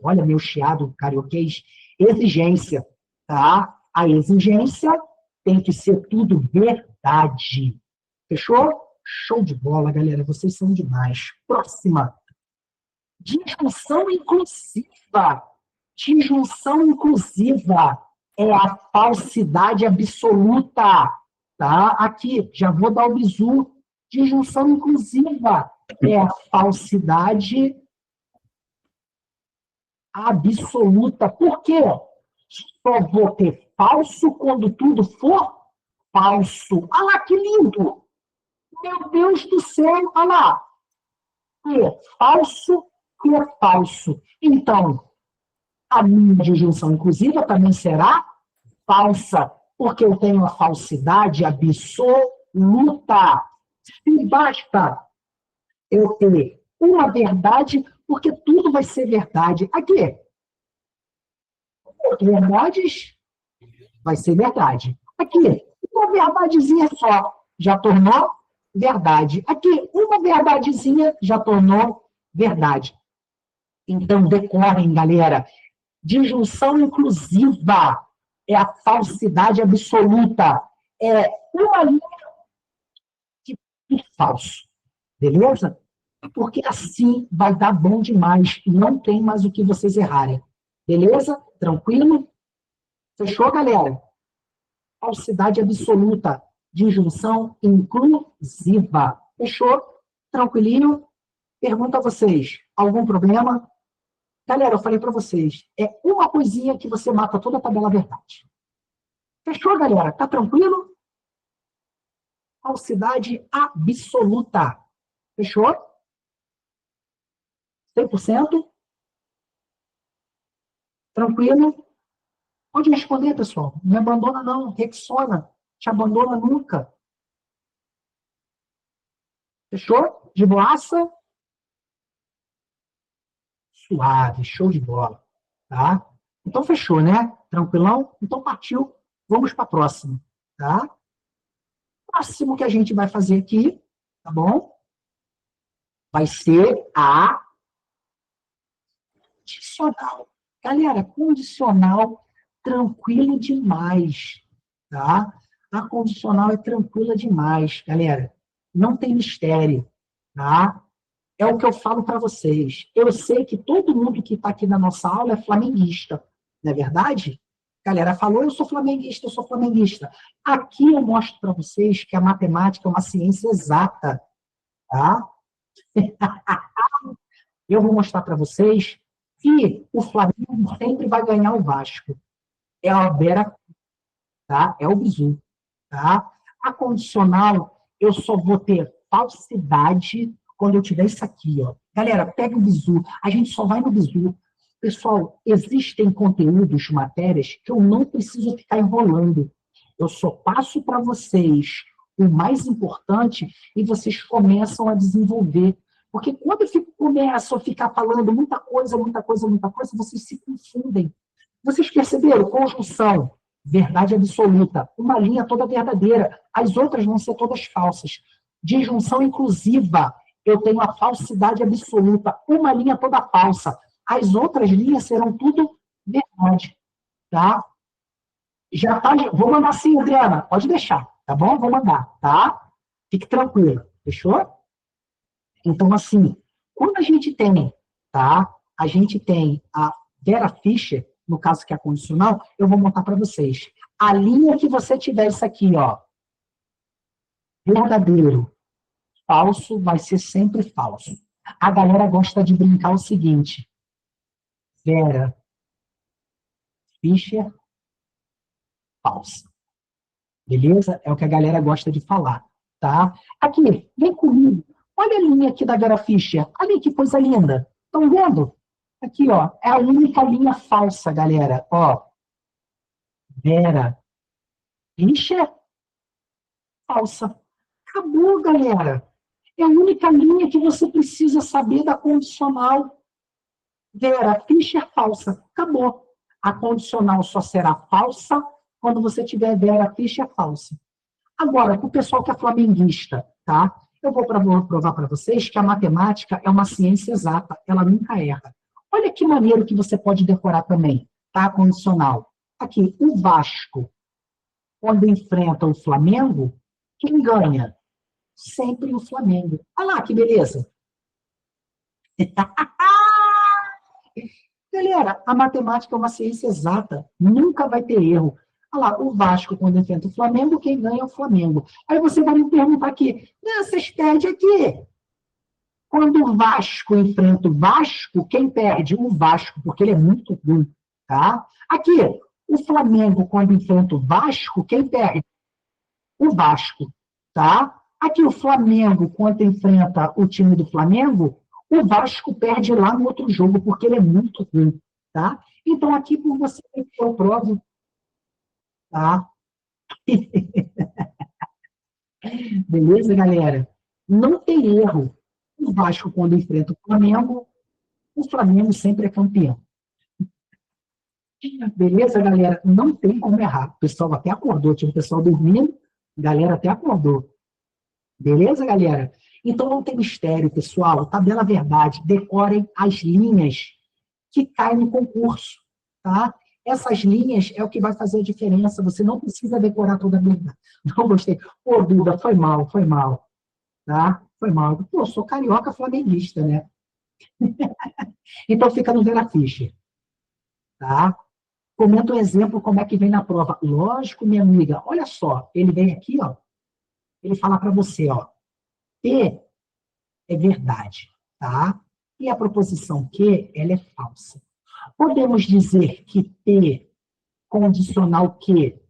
olha meu chiado carioquês, exigência, tá? A exigência tem que ser tudo verdade. Fechou? Show de bola, galera. Vocês são demais. Próxima. Disjunção inclusiva. Disjunção inclusiva é a falsidade absoluta. Tá? Aqui, já vou dar o bizu. Disjunção inclusiva é a falsidade absoluta. Por quê? Só vou ter falso quando tudo for falso. Olha lá, que lindo! Meu Deus do céu, olha lá. É falso, que é falso. Então, a minha disjunção inclusiva também será falsa, porque eu tenho a falsidade absoluta. E basta eu ter uma verdade, porque tudo vai ser verdade. Aqui, verdades vai ser verdade. Aqui, uma verdadezinha só já tornou verdade. Aqui, uma verdadezinha já tornou verdade. Então, decorem, galera. Disjunção inclusiva é a falsidade absoluta. É uma linha de falso. Beleza? Porque assim vai dar bom demais. E não tem mais o que vocês errarem. Beleza? Tranquilo? Fechou, galera? Falsidade absoluta. Disjunção inclusiva. Fechou? Tranquilinho? Pergunto a vocês. Algum problema? Galera, eu falei para vocês. É uma coisinha que você mata toda a tabela verdade. Fechou, galera? Tá tranquilo? Falsidade absoluta. Fechou? 100%? Tranquilo? Pode responder, pessoal. Não me abandona, não. Rexona. Te abandona nunca. Fechou? De boaça? Suave. Show de bola. Tá? Então, fechou, né? Tranquilão? Então, partiu. Vamos para a próxima. Tá? O próximo que a gente vai fazer aqui, tá bom? Vai ser a condicional. Galera, condicional tranquilo demais, tá? A condicional é tranquila demais, galera. Não tem mistério, tá? É o que eu falo para vocês. Eu sei que todo mundo que está aqui na nossa aula é flamenguista, não é verdade? A galera falou, eu sou flamenguista, eu sou flamenguista. Aqui eu mostro para vocês que a matemática é uma ciência exata, tá? Eu vou mostrar para vocês que o Flamengo sempre vai ganhar o Vasco. É a Vera, tá? É o bizu, tá? A condicional, eu só vou ter falsidade quando eu tiver isso aqui, ó. Galera, pega o bizu. A gente só vai no bizu. Pessoal, existem conteúdos, matérias, que eu não preciso ficar enrolando. Eu só passo para vocês o mais importante e vocês começam a desenvolver. Porque quando eu começo a ficar falando muita coisa, vocês se confundem. Vocês perceberam? Conjunção, verdade absoluta, uma linha toda verdadeira, as outras vão ser todas falsas. Disjunção inclusiva, eu tenho a falsidade absoluta, uma linha toda falsa, as outras linhas serão tudo verdade. Tá? Já tá, vou mandar sim, Adriana, pode deixar, tá bom? Vou mandar, tá? Fique tranquilo, fechou? Então, assim, quando a gente tem, tá? A gente tem a Vera Fischer, no caso que é a condicional, eu vou montar para vocês. A linha que você tiver isso aqui, ó, verdadeiro, falso, vai ser sempre falso. A galera gosta de brincar o seguinte, Vera Fischer, falsa. Beleza? É o que a galera gosta de falar, tá? Aqui, vem comigo. Olha a linha aqui da Vera Fischer. Olha que coisa linda. Estão vendo? Aqui, ó. É a única linha falsa, galera. Ó. Vera Fischer, falsa. Acabou, galera. É a única linha que você precisa saber da condicional. Vera Fischer, falsa. Acabou. A condicional só será falsa quando você tiver Vera Fischer, falsa. Agora, para o pessoal que é flamenguista, tá? Eu vou provar para vocês que a matemática é uma ciência exata, ela nunca erra. Olha que maneiro que você pode decorar também, tá? Condicional. Aqui, o Vasco, quando enfrenta o Flamengo, quem ganha? Sempre o Flamengo. Olha lá que beleza. Galera, a matemática é uma ciência exata, nunca vai ter erro. Olha lá, o Vasco, quando enfrenta o Flamengo, quem ganha é o Flamengo. Aí você vai me perguntar aqui, não, vocês perdem aqui. Quando o Vasco enfrenta o Vasco, quem perde? O Vasco, porque ele é muito ruim, tá? Aqui, O Flamengo, quando enfrenta o Vasco, quem perde? O Vasco, tá? Aqui o Flamengo, quando enfrenta o time do Flamengo, o Vasco perde lá no outro jogo, porque ele é muito ruim, tá? Então, aqui, por você, eu provo, tá? Beleza, galera? Não tem erro. O Vasco, quando enfrenta o Flamengo sempre é campeão. Beleza, galera? Não tem como errar. O pessoal até acordou, tinha o pessoal dormindo, a galera até acordou. Beleza, galera? Então não tem mistério, pessoal. Tabela verdade. Decorem as linhas que caem no concurso, tá? Essas linhas é o que vai fazer a diferença. Você não precisa decorar toda a verdade. Não gostei. Pô, Duda, foi mal, tá? Foi mal. Pô, eu sou carioca flamenguista, né? Então fica no Vera Fischer, tá? Comenta um exemplo como é que vem na prova. Lógico, minha amiga. Olha só, ele vem aqui, ó. Ele fala para você, ó. T é verdade, tá? E a proposição que, ela é falsa. Podemos dizer que T condicional que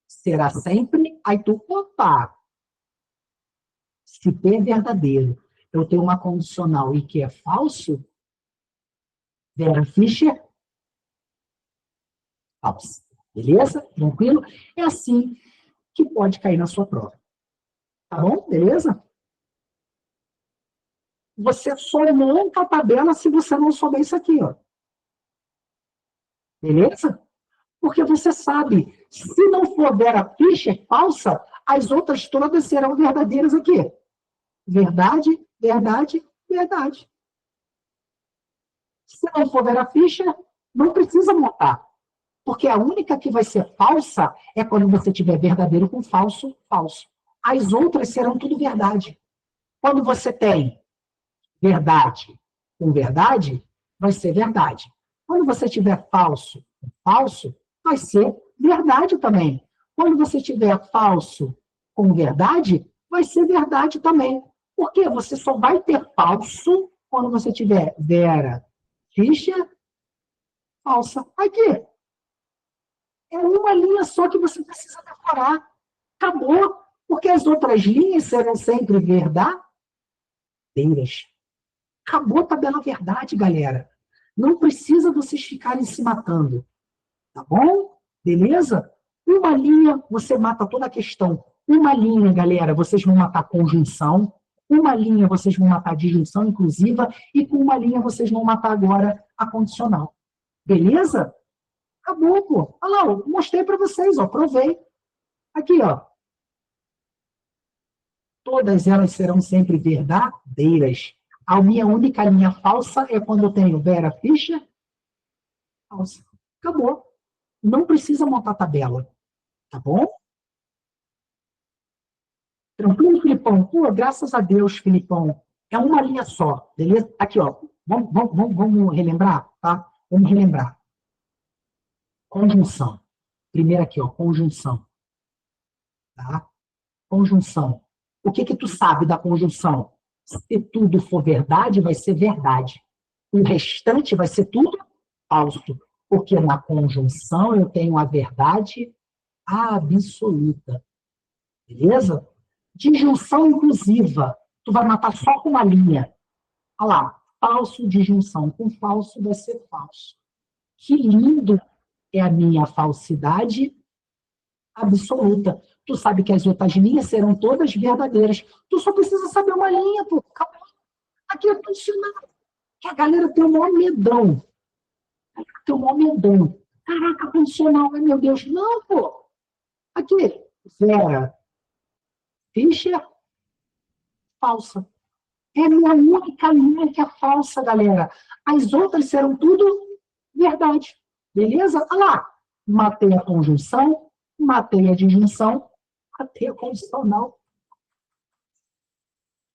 será sempre, aí tu, opa, se P é verdadeiro, eu tenho uma condicional e que é falso, Vera Fischer, falso. Beleza? Tranquilo? É assim que pode cair na sua prova. Tá bom? Beleza? Você só monta a tabela se você não souber isso aqui, ó. Beleza? Porque você sabe, se não for Vera Fischer falsa, as outras todas serão verdadeiras aqui. Verdade, verdade, verdade. Se não for Vera Fischer, não precisa montar. Porque a única que vai ser falsa é quando você tiver verdadeiro com falso, falso. As outras serão tudo verdade. Quando você tem verdade com verdade, vai ser verdade. Quando você tiver falso com falso, vai ser verdade também. Quando você tiver falso com verdade, vai ser verdade também. Porque você só vai ter falso quando você tiver Vera Fischer falsa. Aqui, é uma linha só que você precisa decorar. Acabou. Porque as outras linhas serão sempre verdadeiras. Acabou a tabela verdade, galera. Não precisa vocês ficarem se matando. Tá bom? Beleza? Uma linha, você mata toda a questão. Uma linha, galera, vocês vão matar conjunção. Uma linha, vocês vão matar disjunção inclusiva. E com uma linha, vocês vão matar agora a condicional. Beleza? Acabou, pô. Olha lá, eu mostrei para vocês, ó. Provei. Aqui, ó. Todas elas serão sempre verdadeiras. A minha única linha falsa é quando eu tenho Vera Fischer, falsa. Acabou. Não precisa montar tabela. Tá bom? Tranquilo, Filipão? Pô, graças a Deus, Filipão. É uma linha só, beleza? Aqui, ó. Vamos relembrar, tá? Vamos relembrar. Conjunção. Primeiro aqui, ó. Conjunção. Tá? Conjunção. O que que tu sabe da conjunção? Se tudo for verdade, vai ser verdade. O restante vai ser tudo falso. Porque na conjunção eu tenho a verdade absoluta. Beleza? Disjunção inclusiva. Tu vai matar só com uma linha. Olha lá. Falso, disjunção. Com falso vai ser falso. Que lindo é a minha falsidade absoluta. Tu sabe que as outras linhas serão todas verdadeiras. Tu só precisa saber uma linha, pô. Acabou. Aqui é condicional. Que a galera tem o maior medão. Tem o maior medão. Caraca, condicional, ai meu Deus. Não, pô. Aqui, Vera Fischer, falsa. É a minha única linha que é falsa, galera. As outras serão tudo verdade. Beleza? Olha lá. Matei a conjunção, matei a disjunção, matei a condicional.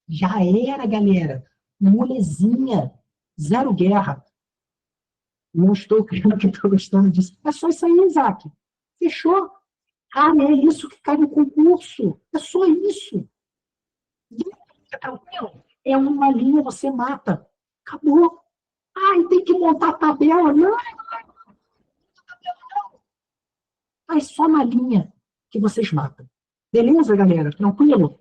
Já era, galera. Molezinha. Zero guerra. Não estou crendo que estou gostando disso. É só isso aí, Isaac. Fechou? Ah, é isso que cai no concurso. É só isso. É uma linha, você mata. Acabou. Ai, tem que montar a tabela. Não, só na linha que vocês matam. Beleza, galera? Tranquilo?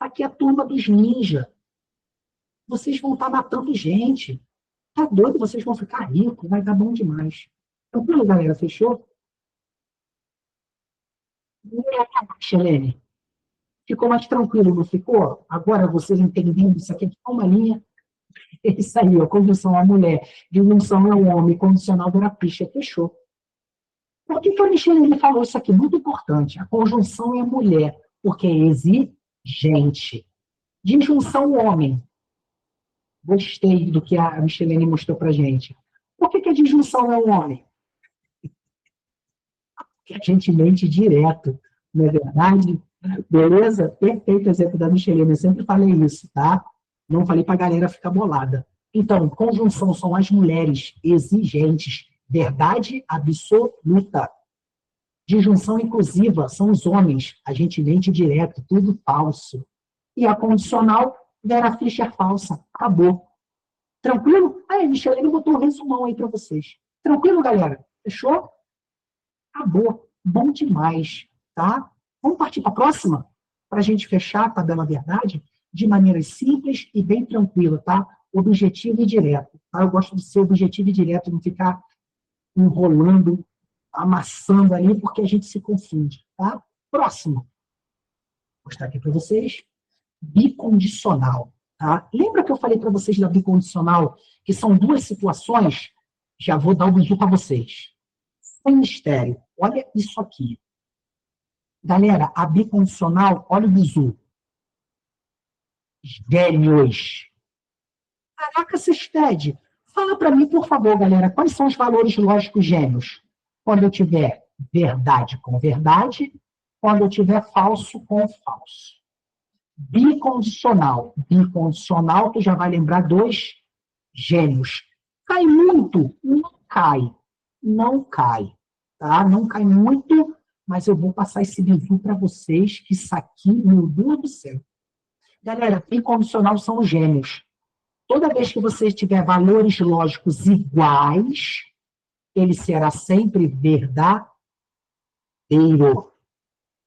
Aqui é a turma dos ninja. Vocês vão estar matando gente. Tá doido? Vocês vão ficar ricos. Vai dar bom demais. Tranquilo, galera? Fechou? Xelene, ficou mais tranquilo, não ficou? Agora, vocês entendendo isso aqui é só uma linha. É isso aí, ó. Conjunção é a mulher, disjunção é o homem, condicional vira ficha. Fechou. Por que que o Michele falou isso aqui? Muito importante. A conjunção é a mulher, porque é exigente. Disjunção homem. Gostei do que a Michelene mostrou pra gente. Por que que a disjunção é o homem? Porque a gente mente direto, não é verdade? Beleza? Perfeito exemplo da Michelene. Eu sempre falei isso, tá? Não falei pra galera ficar bolada. Então, conjunção são as mulheres exigentes. Verdade absoluta. Disjunção inclusiva são os homens. A gente mente direto, tudo falso. E a condicional, Vera Fischer falsa. Acabou. Tranquilo? Aí, Michelene botou um resumão aí para vocês. Tranquilo, galera? Fechou? Acabou. Bom demais, tá? Vamos partir para a próxima? Para a gente fechar a tabela verdade de maneira simples e bem tranquila, tá? Objetivo e direto. Tá? Eu gosto de ser objetivo e direto, não ficar enrolando, amassando ali, porque a gente se confunde, tá? Próximo. Vou mostrar aqui para vocês. Bicondicional. Tá? Lembra que eu falei para vocês da bicondicional, que são duas situações? Já vou dar o bizu para vocês. Sem mistério. Olha isso aqui. Galera, a bicondicional, olha o bizu. Gênios. Caraca, Sestede. Fala para mim, por favor, galera, quais são os valores lógicos gêmeos? Quando eu tiver verdade com verdade, quando eu tiver falso com falso. Bicondicional. Bicondicional, tu já vai lembrar dois gêmeos. Cai muito? Não cai. Não cai. Tá? Não cai muito, mas eu vou passar esse bizu para vocês, que isso aqui, meu Deus do céu. Galera, bicondicional são os gêmeos. Toda vez que você tiver valores lógicos iguais, ele será sempre verdadeiro.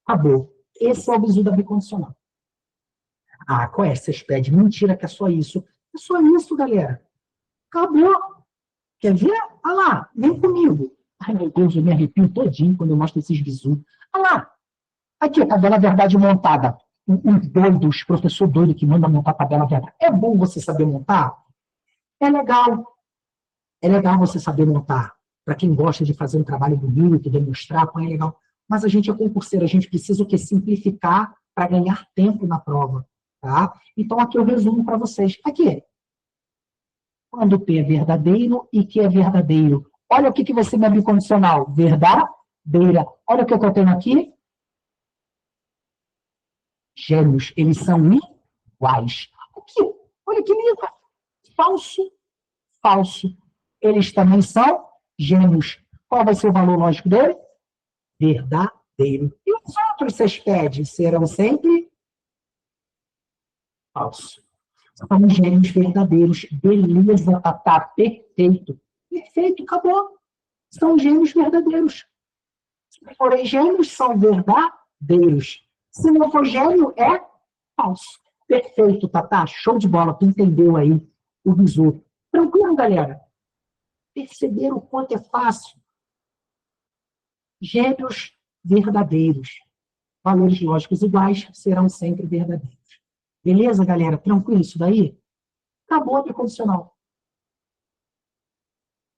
Acabou. Esse é o bizu da bicondicional. Ah, qual é? Vocês pedem mentira que é só isso. É só isso, galera. Acabou. Quer ver? Olha lá, vem comigo. Ai, meu Deus, eu me arrepio todinho quando eu mostro esses bizus. Olha lá. Aqui, a tabela verdade montada. Os doidos, professor doido que manda montar a tabela verdade. É bom você saber montar? É legal. É legal você saber montar. Para quem gosta de fazer um trabalho bonito, demonstrar, é legal. Mas a gente é concurseiro, a gente precisa o quê? Simplificar para ganhar tempo na prova. Tá? Então, aqui eu resumo para vocês. Aqui. Quando P é verdadeiro e Q é verdadeiro. Olha o que vai ser minha bicondicional. Verdadeira. Olha o que eu tenho aqui. Gêmeos. Eles são iguais. Aqui. Olha que lindo. Falso. Falso. Eles também são gêmeos. Qual vai ser o valor lógico dele? Verdadeiro. E os outros CESPED serão sempre falso. São gêmeos verdadeiros. Beleza, Tatá. Perfeito. Perfeito, acabou. São gêmeos verdadeiros. Se forem gêmeos, são verdadeiros. Se não for gêmeo, é falso. Perfeito, Tatá. Show de bola. Tu entendeu aí o bizu. Tranquilo, galera? Perceberam o quanto é fácil? Gêmeos verdadeiros. Valores lógicos iguais serão sempre verdadeiros. Beleza, galera? Tranquilo isso daí? Acabou a bicondicional.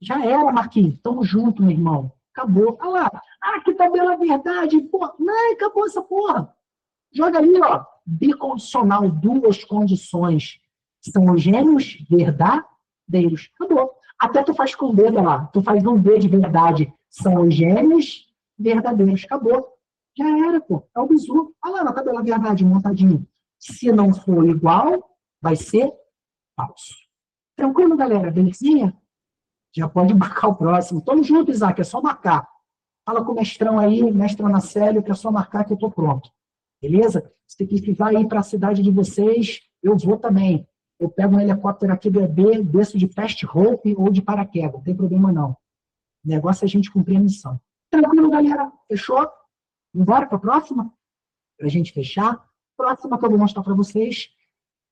Já era, Marquinhos. Tamo junto, meu irmão. Acabou. Olha lá. Ah, que tabela verdade. Pô, não, acabou essa porra. Joga ali, ó. Bicondicional, duas condições. São os gêmeos verdadeiros. Acabou. Até tu faz com o dedo, olha lá. Tu faz um D de verdade. São os gêmeos verdadeiros. Acabou. Já era, pô. É o bizu. Olha lá na tabela verdade montadinho. Se não for igual, vai ser falso. Tranquilo, galera? Belezinha? Já pode marcar o próximo. Tamo junto, Isaac. É só marcar. Fala com o mestrão aí, mestre Anacélio, que é só marcar que eu tô pronto. Beleza? Se precisar ir para a cidade de vocês, eu vou também. Eu pego um helicóptero aqui do EB, desço de fast rope ou de paraquedas. Não tem problema, não. O negócio é a gente cumprir a missão. Tranquilo, galera? Fechou? Bora para a próxima? Para a gente fechar. Próxima que eu vou mostrar para vocês.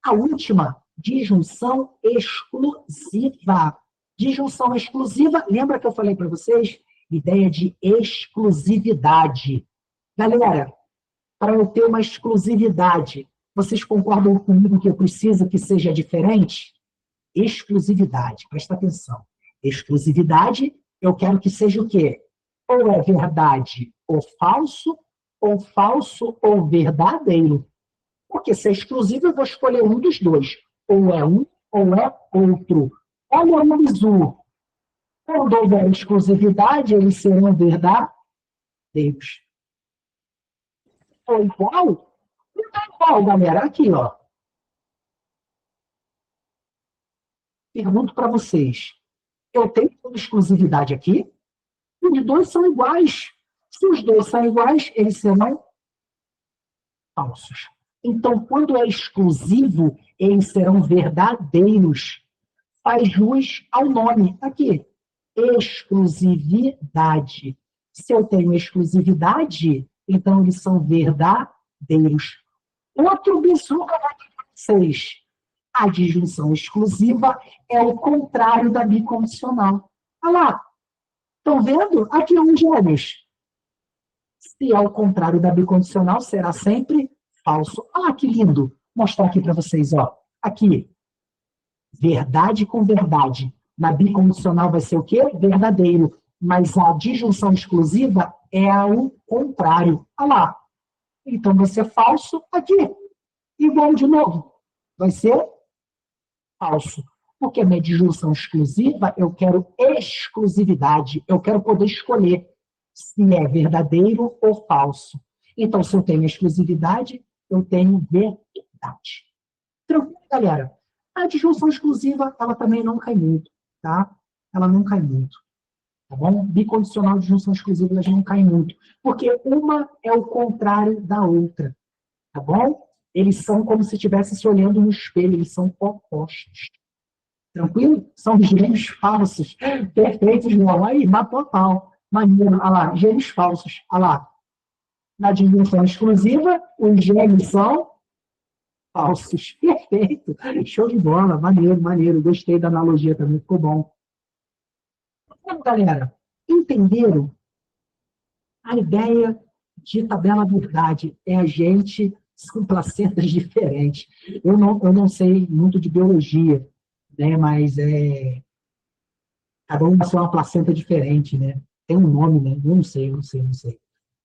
A última, disjunção exclusiva. Disjunção exclusiva, lembra que eu falei para vocês? Ideia de exclusividade. Galera, para eu ter uma exclusividade, vocês concordam comigo que eu preciso que seja diferente? Exclusividade, presta atenção. Exclusividade, eu quero que seja o quê? Ou é verdade ou falso ou verdadeiro. Porque se é exclusivo, eu vou escolher um dos dois. Ou é um ou é outro. Olha o bizu. Quando houver exclusividade, eles serão verdadeiros. Ou igual? Não é igual, galera. Aqui, ó. Pergunto para vocês. Eu tenho uma exclusividade aqui? Os dois são iguais. Se os dois são iguais, eles serão falsos. Então, quando é exclusivo, eles serão verdadeiros. Faz jus ao nome. Aqui, exclusividade. Se eu tenho exclusividade, então eles são verdadeiros. Outro bizu que eu vou dar para vocês. A disjunção exclusiva é o contrário da bicondicional. Olha lá. Estão vendo? Aqui um gêmeos. Se é o contrário da bicondicional, será sempre falso. Ah, que lindo! Vou mostrar aqui para vocês, ó. Aqui, verdade com verdade. Na bicondicional vai ser o quê? Verdadeiro. Mas a disjunção exclusiva é o contrário. Olha lá. Então vai ser falso aqui. Igual de novo. Vai ser falso. Porque a minha disjunção exclusiva, eu quero exclusividade. Eu quero poder escolher se é verdadeiro ou falso. Então, se eu tenho exclusividade, eu tenho verdade. Tranquilo, galera? A disjunção exclusiva, ela também não cai muito, tá? Ela não cai muito, tá bom? Bicondicional, disjunção exclusiva, elas não caem muito. Porque uma é o contrário da outra, tá bom? Eles são como se estivessem se olhando no espelho, eles são opostos. Tranquilo? São gêmeos falsos. Perfeitos, João. Aí, matou a pau. Maneiro. Olha lá, gêmeos falsos. Olha lá. Na disjunção exclusiva, os gêmeos são falsos. Perfeito. Show de bola. Maneiro, maneiro. Gostei da analogia também. Ficou bom. Então, galera, entenderam? A ideia de tabela verdade é a gente com placentas diferentes. Eu não sei muito de biologia, né? Mas cada uma é uma placenta diferente, né? Tem um nome, né? Eu não sei.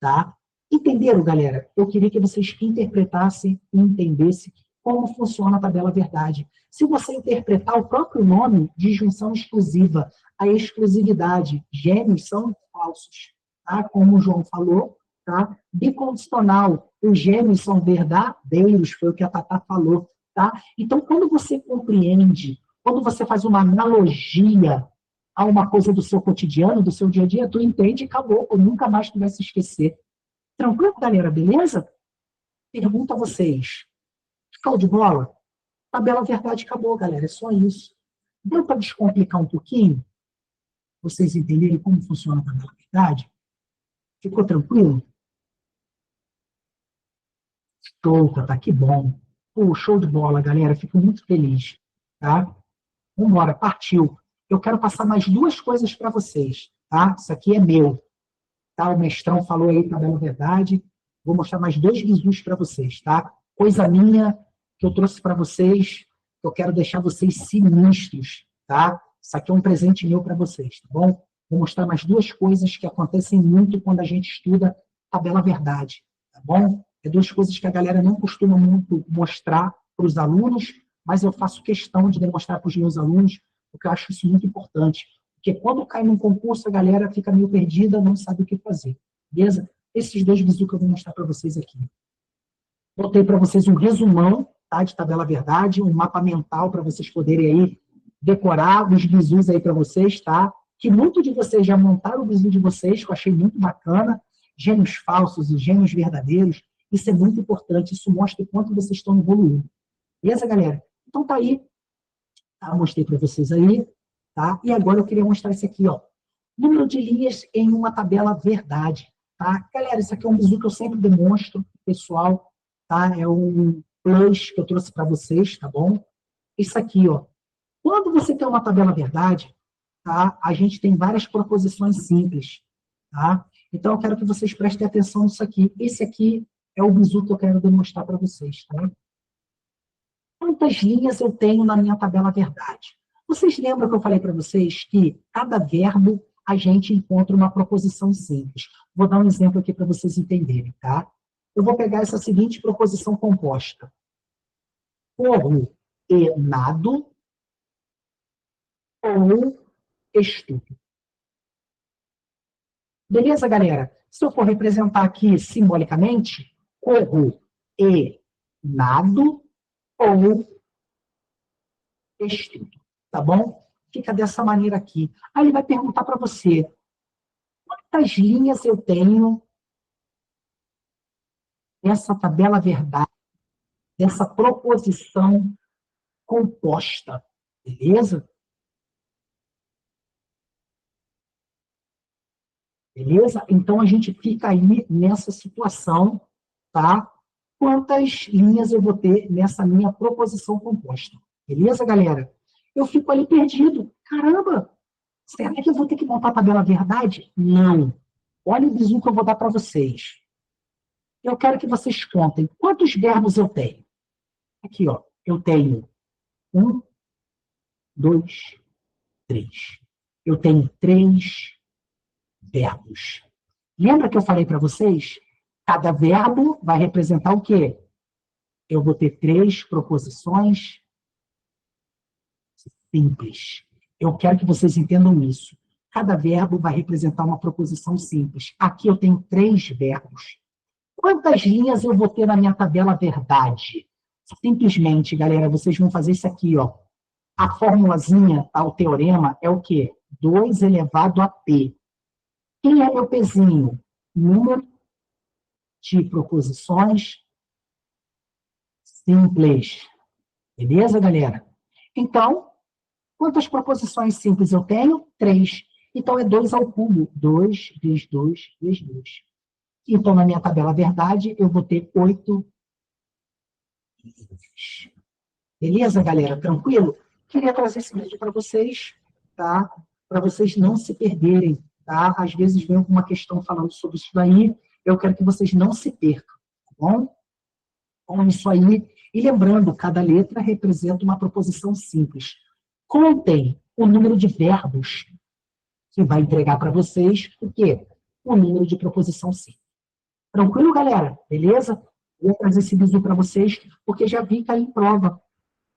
Tá? Entenderam, galera? Eu queria que vocês interpretassem e entendessem como funciona a tabela verdade. Se você interpretar o próprio nome de disjunção exclusiva, a exclusividade, gêmeos são falsos, tá? Como o João falou, tá? Bicondicional, os gêmeos são verdadeiros, foi o que a Tatá falou, tá? Então, quando você compreende, quando você faz uma analogia a uma coisa do seu cotidiano, do seu dia a dia, tu entende e acabou, ou nunca mais tu vai se esquecer. Tranquilo, galera? Beleza? Pergunto a vocês. Show de bola? Tabela verdade acabou, galera. É só isso. Deu para descomplicar um pouquinho? Vocês entenderem como funciona a tabela verdade? Ficou tranquilo? Show, tá? Que bom. Pô, show de bola, galera. Fico muito feliz. Tá? Vamos embora, partiu. Eu quero passar mais duas coisas para vocês. Tá? Isso aqui é meu. Tá? O mestrão falou aí, tabela verdade. Vou mostrar mais dois bizus para vocês. Tá? Coisa minha que eu trouxe para vocês. Eu quero deixar vocês sinistros. Tá? Isso aqui é um presente meu para vocês. Tá bom? Vou mostrar mais duas coisas que acontecem muito quando a gente estuda tabela verdade. Tá bom? É duas coisas que a galera não costuma muito mostrar para os alunos, mas eu faço questão de demonstrar para os meus alunos, porque eu acho isso muito importante. Porque quando cai num concurso, a galera fica meio perdida, não sabe o que fazer. Beleza? Esses dois bizus que eu vou mostrar para vocês aqui. Botei para vocês um resumão, tá, de tabela verdade, um mapa mental para vocês poderem aí decorar os bizus aí para vocês, tá? Que muito de vocês já montaram o bizu de vocês, que eu achei muito bacana. Gêmeos falsos e gêmeos verdadeiros. Isso é muito importante, isso mostra o quanto vocês estão evoluindo. Beleza, galera? Então tá aí. Tá? Mostrei para vocês aí. Tá? E agora eu queria mostrar isso aqui, ó. Número de linhas em uma tabela verdade, tá? Galera, isso aqui é um bizu que eu sempre demonstro, pessoal, tá? É um plus que eu trouxe para vocês, tá bom? Isso aqui, ó. Quando você tem uma tabela verdade, tá? A gente tem várias proposições simples, tá? Então, eu quero que vocês prestem atenção nisso aqui. Esse aqui é o bizu que eu quero demonstrar para vocês, tá? Quantas linhas eu tenho na minha tabela verdade? Vocês lembram que eu falei para vocês que cada verbo a gente encontra uma proposição simples. Vou dar um exemplo aqui para vocês entenderem, tá? Eu vou pegar essa seguinte proposição composta. Corro e nado ou estudo. Beleza, galera? Se eu for representar aqui simbolicamente, corro e nado ou estudo, tá bom? Fica dessa maneira aqui. Aí ele vai perguntar para você, quantas linhas eu tenho nessa tabela verdade, dessa proposição composta, beleza? Beleza? Então, a gente fica aí nessa situação, tá? Quantas linhas eu vou ter nessa minha proposição composta? Beleza, galera? Eu fico ali perdido. Caramba! Será que eu vou ter que montar a tabela verdade? Não. Olha o bizu que eu vou dar para vocês. Eu quero que vocês contem quantos verbos eu tenho. Aqui, ó. Eu tenho 1, 2, 3. Eu tenho 3 verbos. Lembra que eu falei para vocês? Cada verbo vai representar o quê? Eu vou ter 3 proposições simples. Eu quero que vocês entendam isso. Cada verbo vai representar uma proposição simples. Aqui eu tenho 3 verbos. Quantas linhas eu vou ter na minha tabela verdade? Simplesmente, galera, vocês vão fazer isso aqui, ó. A formulazinha, tá, o teorema, é o quê? 2 elevado a P. Quem é meu Pzinho? Número de proposições simples. Beleza, galera? Então, quantas proposições simples eu tenho? 3. Então, é 2 ao cubo. 2 vezes 2 vezes 2. Então, na minha tabela verdade, eu vou ter 8 linhas. Beleza, galera? Tranquilo? Queria trazer esse vídeo para vocês, tá? Para vocês não se perderem, tá? Às vezes vem alguma questão falando sobre isso daí, eu quero que vocês não se percam, tá bom? Com isso aí, e lembrando, cada letra representa uma proposição simples. Contem o número de verbos que vai entregar para vocês o quê? O número de proposição simples. Tranquilo, galera? Beleza? Vou trazer esse bizu para vocês, porque já vi cair em prova.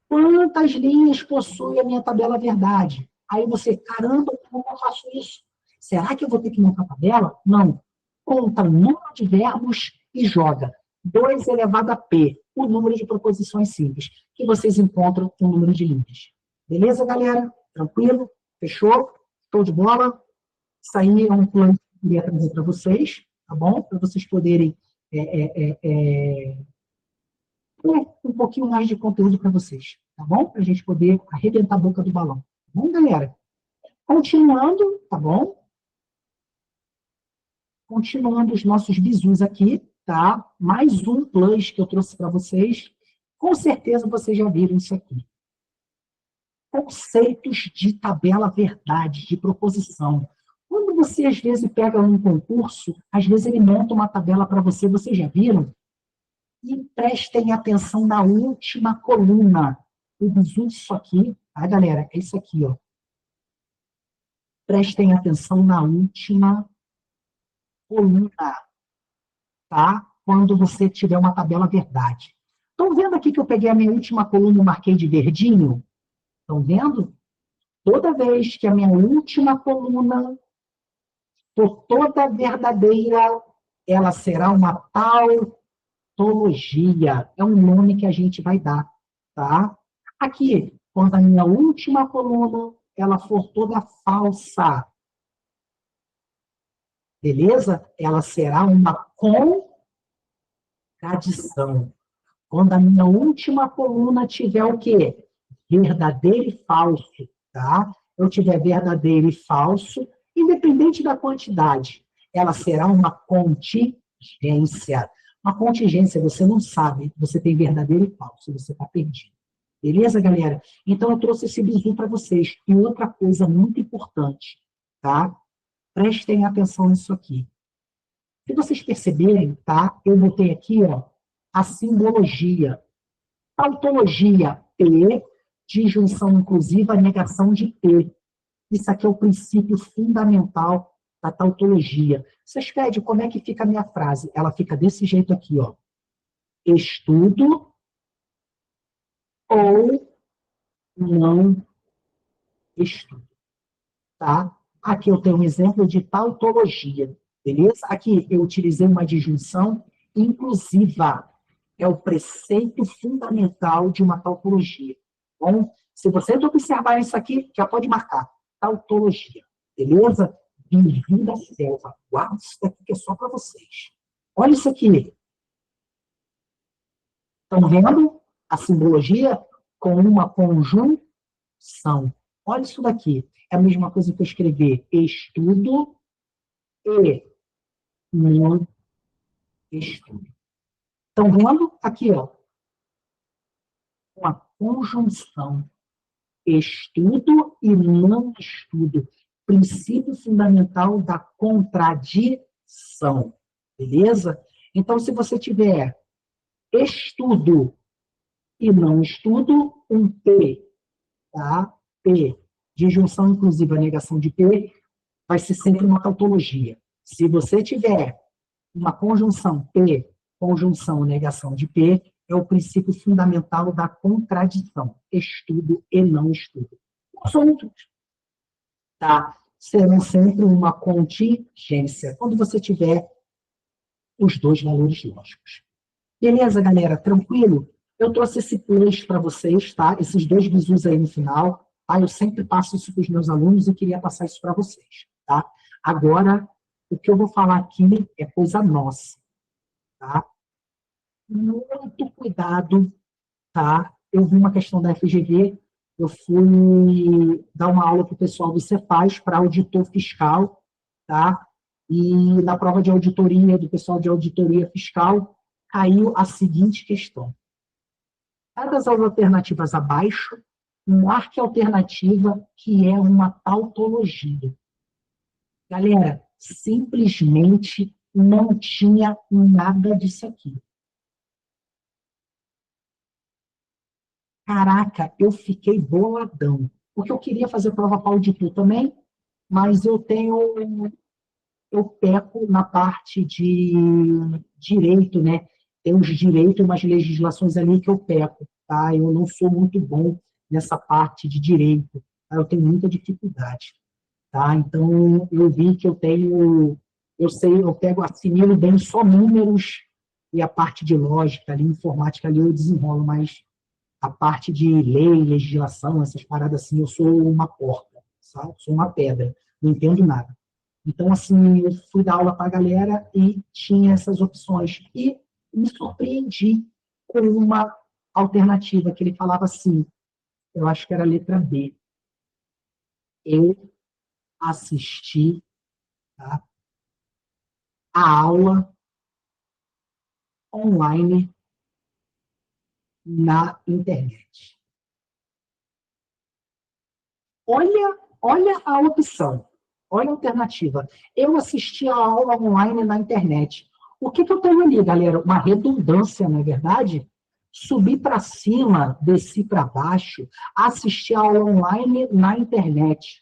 Quantas linhas possui a minha tabela verdade? Aí você, caramba, como eu faço isso? Será que eu vou ter que montar a tabela? Não. Conta o número de verbos e joga 2 elevado a P, o número de proposições simples, que vocês encontram o número de linhas. Beleza, galera? Tranquilo? Fechou? Show de bola? Isso aí é um plano que eu queria trazer para vocês, tá bom? Para vocês poderem ter um pouquinho mais de conteúdo para vocês, tá bom? Para a gente poder arrebentar a boca do balão. Tá bom, galera? Continuando, tá bom? Continuando os nossos bizus aqui, tá? Mais um plus que eu trouxe para vocês. Com certeza vocês já viram isso aqui. Conceitos de tabela verdade, de proposição. Quando você, às vezes, pega um concurso, às vezes ele monta uma tabela para você, vocês já viram? E prestem atenção na última coluna. O bizu disso aqui, tá, galera? É isso aqui, ó. Prestem atenção na última coluna, tá? Quando você tiver uma tabela verdade. Estão vendo aqui que eu peguei a minha última coluna e marquei de verdinho? Estão vendo? Toda vez que a minha última coluna for toda verdadeira, ela será uma tautologia. É um nome que a gente vai dar, tá? Aqui, quando a minha última coluna ela for toda falsa, beleza? Ela será uma contradição. Quando a minha última coluna tiver o quê? Verdadeiro e falso, tá? Eu tiver verdadeiro e falso, Independente da quantidade, ela será uma contingência. Uma contingência, você não sabe, você tem verdadeiro e falso, você está perdido. Beleza, galera? Então, eu trouxe esse bizu para vocês. E outra coisa muito importante, tá? Prestem atenção nisso aqui. Se vocês perceberem, tá? Eu botei aqui, ó, a simbologia. Tautologia P, disjunção inclusiva, negação de P. Isso aqui é o princípio fundamental da tautologia. Vocês pedem como é que fica a minha frase? Ela fica desse jeito aqui, ó. Estudo ou não estudo, tá? Aqui eu tenho um exemplo de tautologia, beleza? Aqui eu utilizei uma disjunção inclusiva. É o preceito fundamental de uma tautologia. Bom, se vocês observarem isso aqui, já pode marcar. Tautologia, beleza? Bem-vindo à selva. Guarda isso daqui que é só para vocês. Olha isso aqui. Estão vendo a simbologia com uma conjunção? Olha isso daqui. É a mesma coisa que eu escrever estudo e não estudo. Estão vendo? Aqui, ó. Uma conjunção. Estudo e não estudo. Princípio fundamental da contradição. Beleza? Então, se você tiver estudo e não estudo, um P, tá? P, disjunção inclusiva, negação de P, vai ser sempre uma tautologia. Se você tiver uma conjunção P, conjunção negação de P, é o princípio fundamental da contradição. Estudo e não estudo. Os outros, tá? Serão sempre uma contingência, quando você tiver os dois valores lógicos. Beleza, galera? Tranquilo? Eu trouxe esse plus para vocês, tá? Esses dois bizus aí no final. Tá? Eu sempre passo isso para os meus alunos e queria passar isso para vocês, tá? Agora, o que eu vou falar aqui é coisa nossa, tá? Muito cuidado, tá? Eu vi uma questão da FGV, eu fui dar uma aula para o pessoal do Cefaz, para auditor fiscal, tá? E na prova de auditoria, do pessoal de auditoria fiscal, caiu a seguinte questão. Cada das alternativas abaixo, marque a alternativa que é uma tautologia. Galera, simplesmente não tinha nada disso aqui. Caraca, eu fiquei boladão. Porque eu queria fazer prova para auditor também, mas eu peco na parte de direito, né? Tem uns direitos, umas legislações ali que eu peco, tá? Eu não sou muito bom nessa parte de direito, tá? Eu tenho muita dificuldade, tá? Então, eu vi que eu pego, assimilo bem só números e a parte de lógica ali, informática ali eu desenrolo, mas a parte de lei, legislação, essas paradas assim, eu sou uma porta, sabe? Sou uma pedra, não entendo nada. Então, assim, eu fui dar aula para a galera e tinha essas opções. E me surpreendi com uma alternativa, que ele falava assim, eu acho que era a letra B. Eu assisti, tá, a aula online na internet. Olha a opção. Olha a alternativa. Eu assisti a aula online na internet. O que eu tenho ali, galera? Uma redundância, não é verdade? Subi para cima, desci para baixo, assisti a aula online na internet.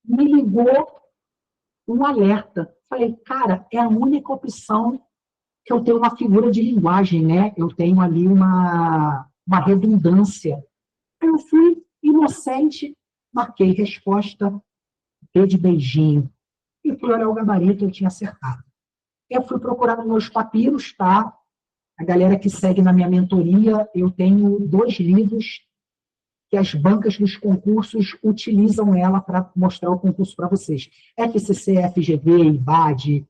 Me ligou um alerta. Falei, cara, é a única opção que eu tenho uma figura de linguagem, né? Eu tenho ali uma redundância. Eu fui inocente, marquei resposta, B de beijinho. E fui olhar o gabarito, eu tinha acertado. Eu fui procurar nos meus papiros, tá? A galera que segue na minha mentoria, eu tenho 2 livros que as bancas dos concursos utilizam ela para mostrar o concurso para vocês. FCC, FGV, IBAD,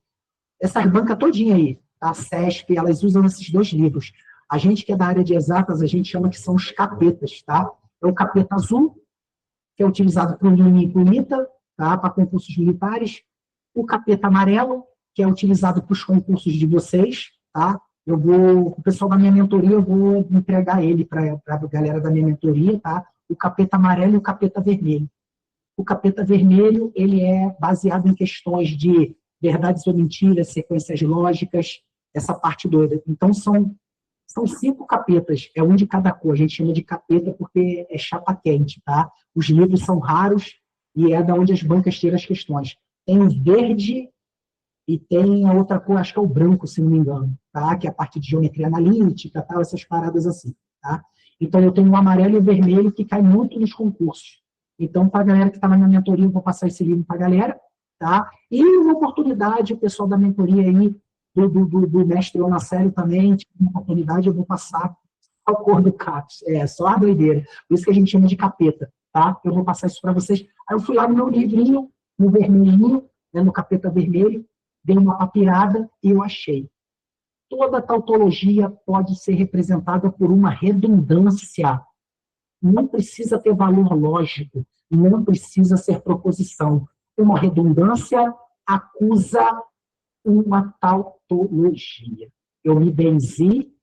essas bancas todinha aí, a CESP, elas usam esses 2 livros. A gente que é da área de exatas, a gente chama que são os capetas, tá? É o capeta azul, que é utilizado para o Lini e para o ITA, tá? Para concursos militares. O capeta amarelo, que é utilizado para os concursos de vocês, tá? O pessoal da minha mentoria, eu vou entregar ele para a galera da minha mentoria, tá? O capeta amarelo e o capeta vermelho. O capeta vermelho, ele é baseado em questões de verdades ou mentiras, sequências lógicas, essa parte doida. Então, são 5 capetas, é um de cada cor. A gente chama de capeta porque é chapa quente, tá? Os livros são raros e é da onde as bancas tiram as questões. Tem o verde e tem a outra cor, acho que é o branco, se não me engano, tá? Que é a parte de geometria analítica, tal, essas paradas assim, tá? Então, eu tenho o amarelo e o vermelho que cai muito nos concursos. Então, para a galera que está na minha mentoria, eu vou passar esse livro para a galera, tá? E uma oportunidade, o pessoal da mentoria aí, do mestre Ona Sério também, uma oportunidade, eu vou passar a cor do CAPS. É, só a doideira. Por isso que a gente chama de capeta, tá? Eu vou passar isso para vocês. Aí eu fui lá no meu livrinho, no vermelhinho, né, no capeta vermelho, dei uma papirada e eu achei. Toda tautologia pode ser representada por uma redundância. Não precisa ter valor lógico, não precisa ser proposição. Uma redundância acusa uma tautologia. Eu me benzi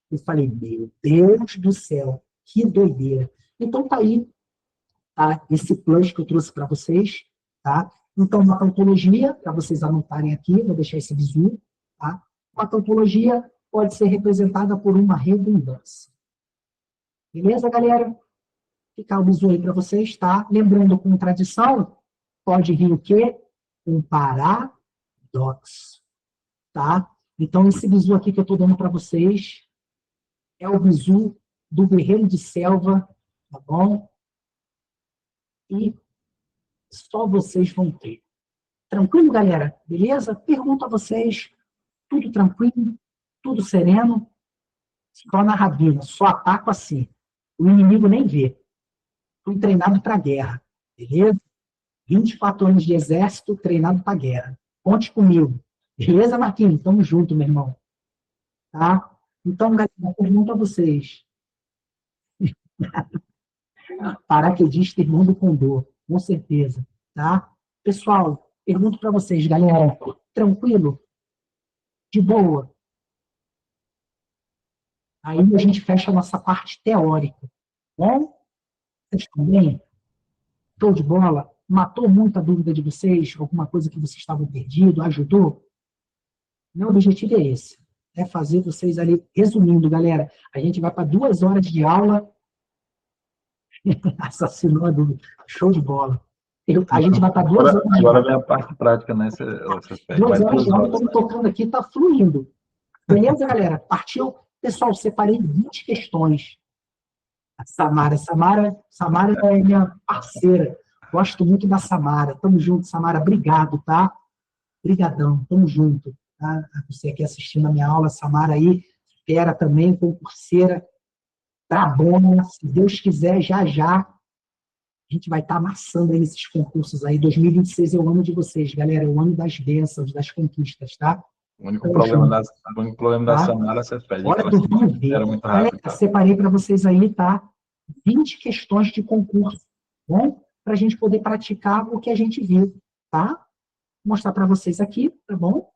e falei, meu Deus do céu, que doideira. Então, tá aí, tá, esse plano que eu trouxe para vocês, tá? Então, uma tautologia, para vocês anotarem aqui, vou deixar esse visu, tá? Uma tautologia pode ser representada por uma redundância. Beleza, galera? Ficar o visu aí para vocês, tá? Lembrando, com tradição, pode vir o quê? Um paradoxo, tá? Então, esse bizu aqui que eu estou dando para vocês é o bizu do guerreiro de selva, tá bom? E só vocês vão ter. Tranquilo, galera? Beleza? Pergunto a vocês, tudo tranquilo, tudo sereno, só na rabina, só ataco assim. O inimigo nem vê. Fui treinado para a guerra, beleza? 24 anos de exército, treinado para a guerra. Conte comigo. Beleza, Marquinhos? Tamo junto, meu irmão. Tá? Então, galera, eu pergunto a vocês. Paraquedista, irmão do Condor, com certeza. Tá? Pessoal, pergunto para vocês, galera. Tranquilo? De boa? Aí a gente fecha a nossa parte teórica. Bom? Vocês estão bem? Show de bola? Matou muita dúvida de vocês? Alguma coisa que vocês estavam perdidos? Ajudou? Meu objetivo é esse. É fazer vocês ali, resumindo, galera, a gente vai para 2 horas de aula, assassinou a dúvida, show de bola. A gente vai para 2 horas de Agora aula. vem a parte prática, né? 2 horas de aula, estamos tocando aqui, está fluindo. Beleza, galera? Partiu? Pessoal, separei 20 questões. A Samara é minha parceira. Gosto muito da Samara. Tamo junto, Samara. Obrigado, tá? Obrigadão. Tamo junto. Tá? Você aqui assistindo a minha aula, Samara aí, fera também, concurseira, brabona. Se Deus quiser, já já, a gente vai estar amassando aí nesses concursos aí. 2026 é o ano de vocês, galera. É o ano das bênçãos, das conquistas, tá? O único problema da Samara, você pede. Hora do vamos ver. Era muito rápido, tá? Separei para vocês aí, tá? 20 questões de concurso, bom? Para a gente poder praticar o que a gente viu, tá? Vou mostrar para vocês aqui, tá bom?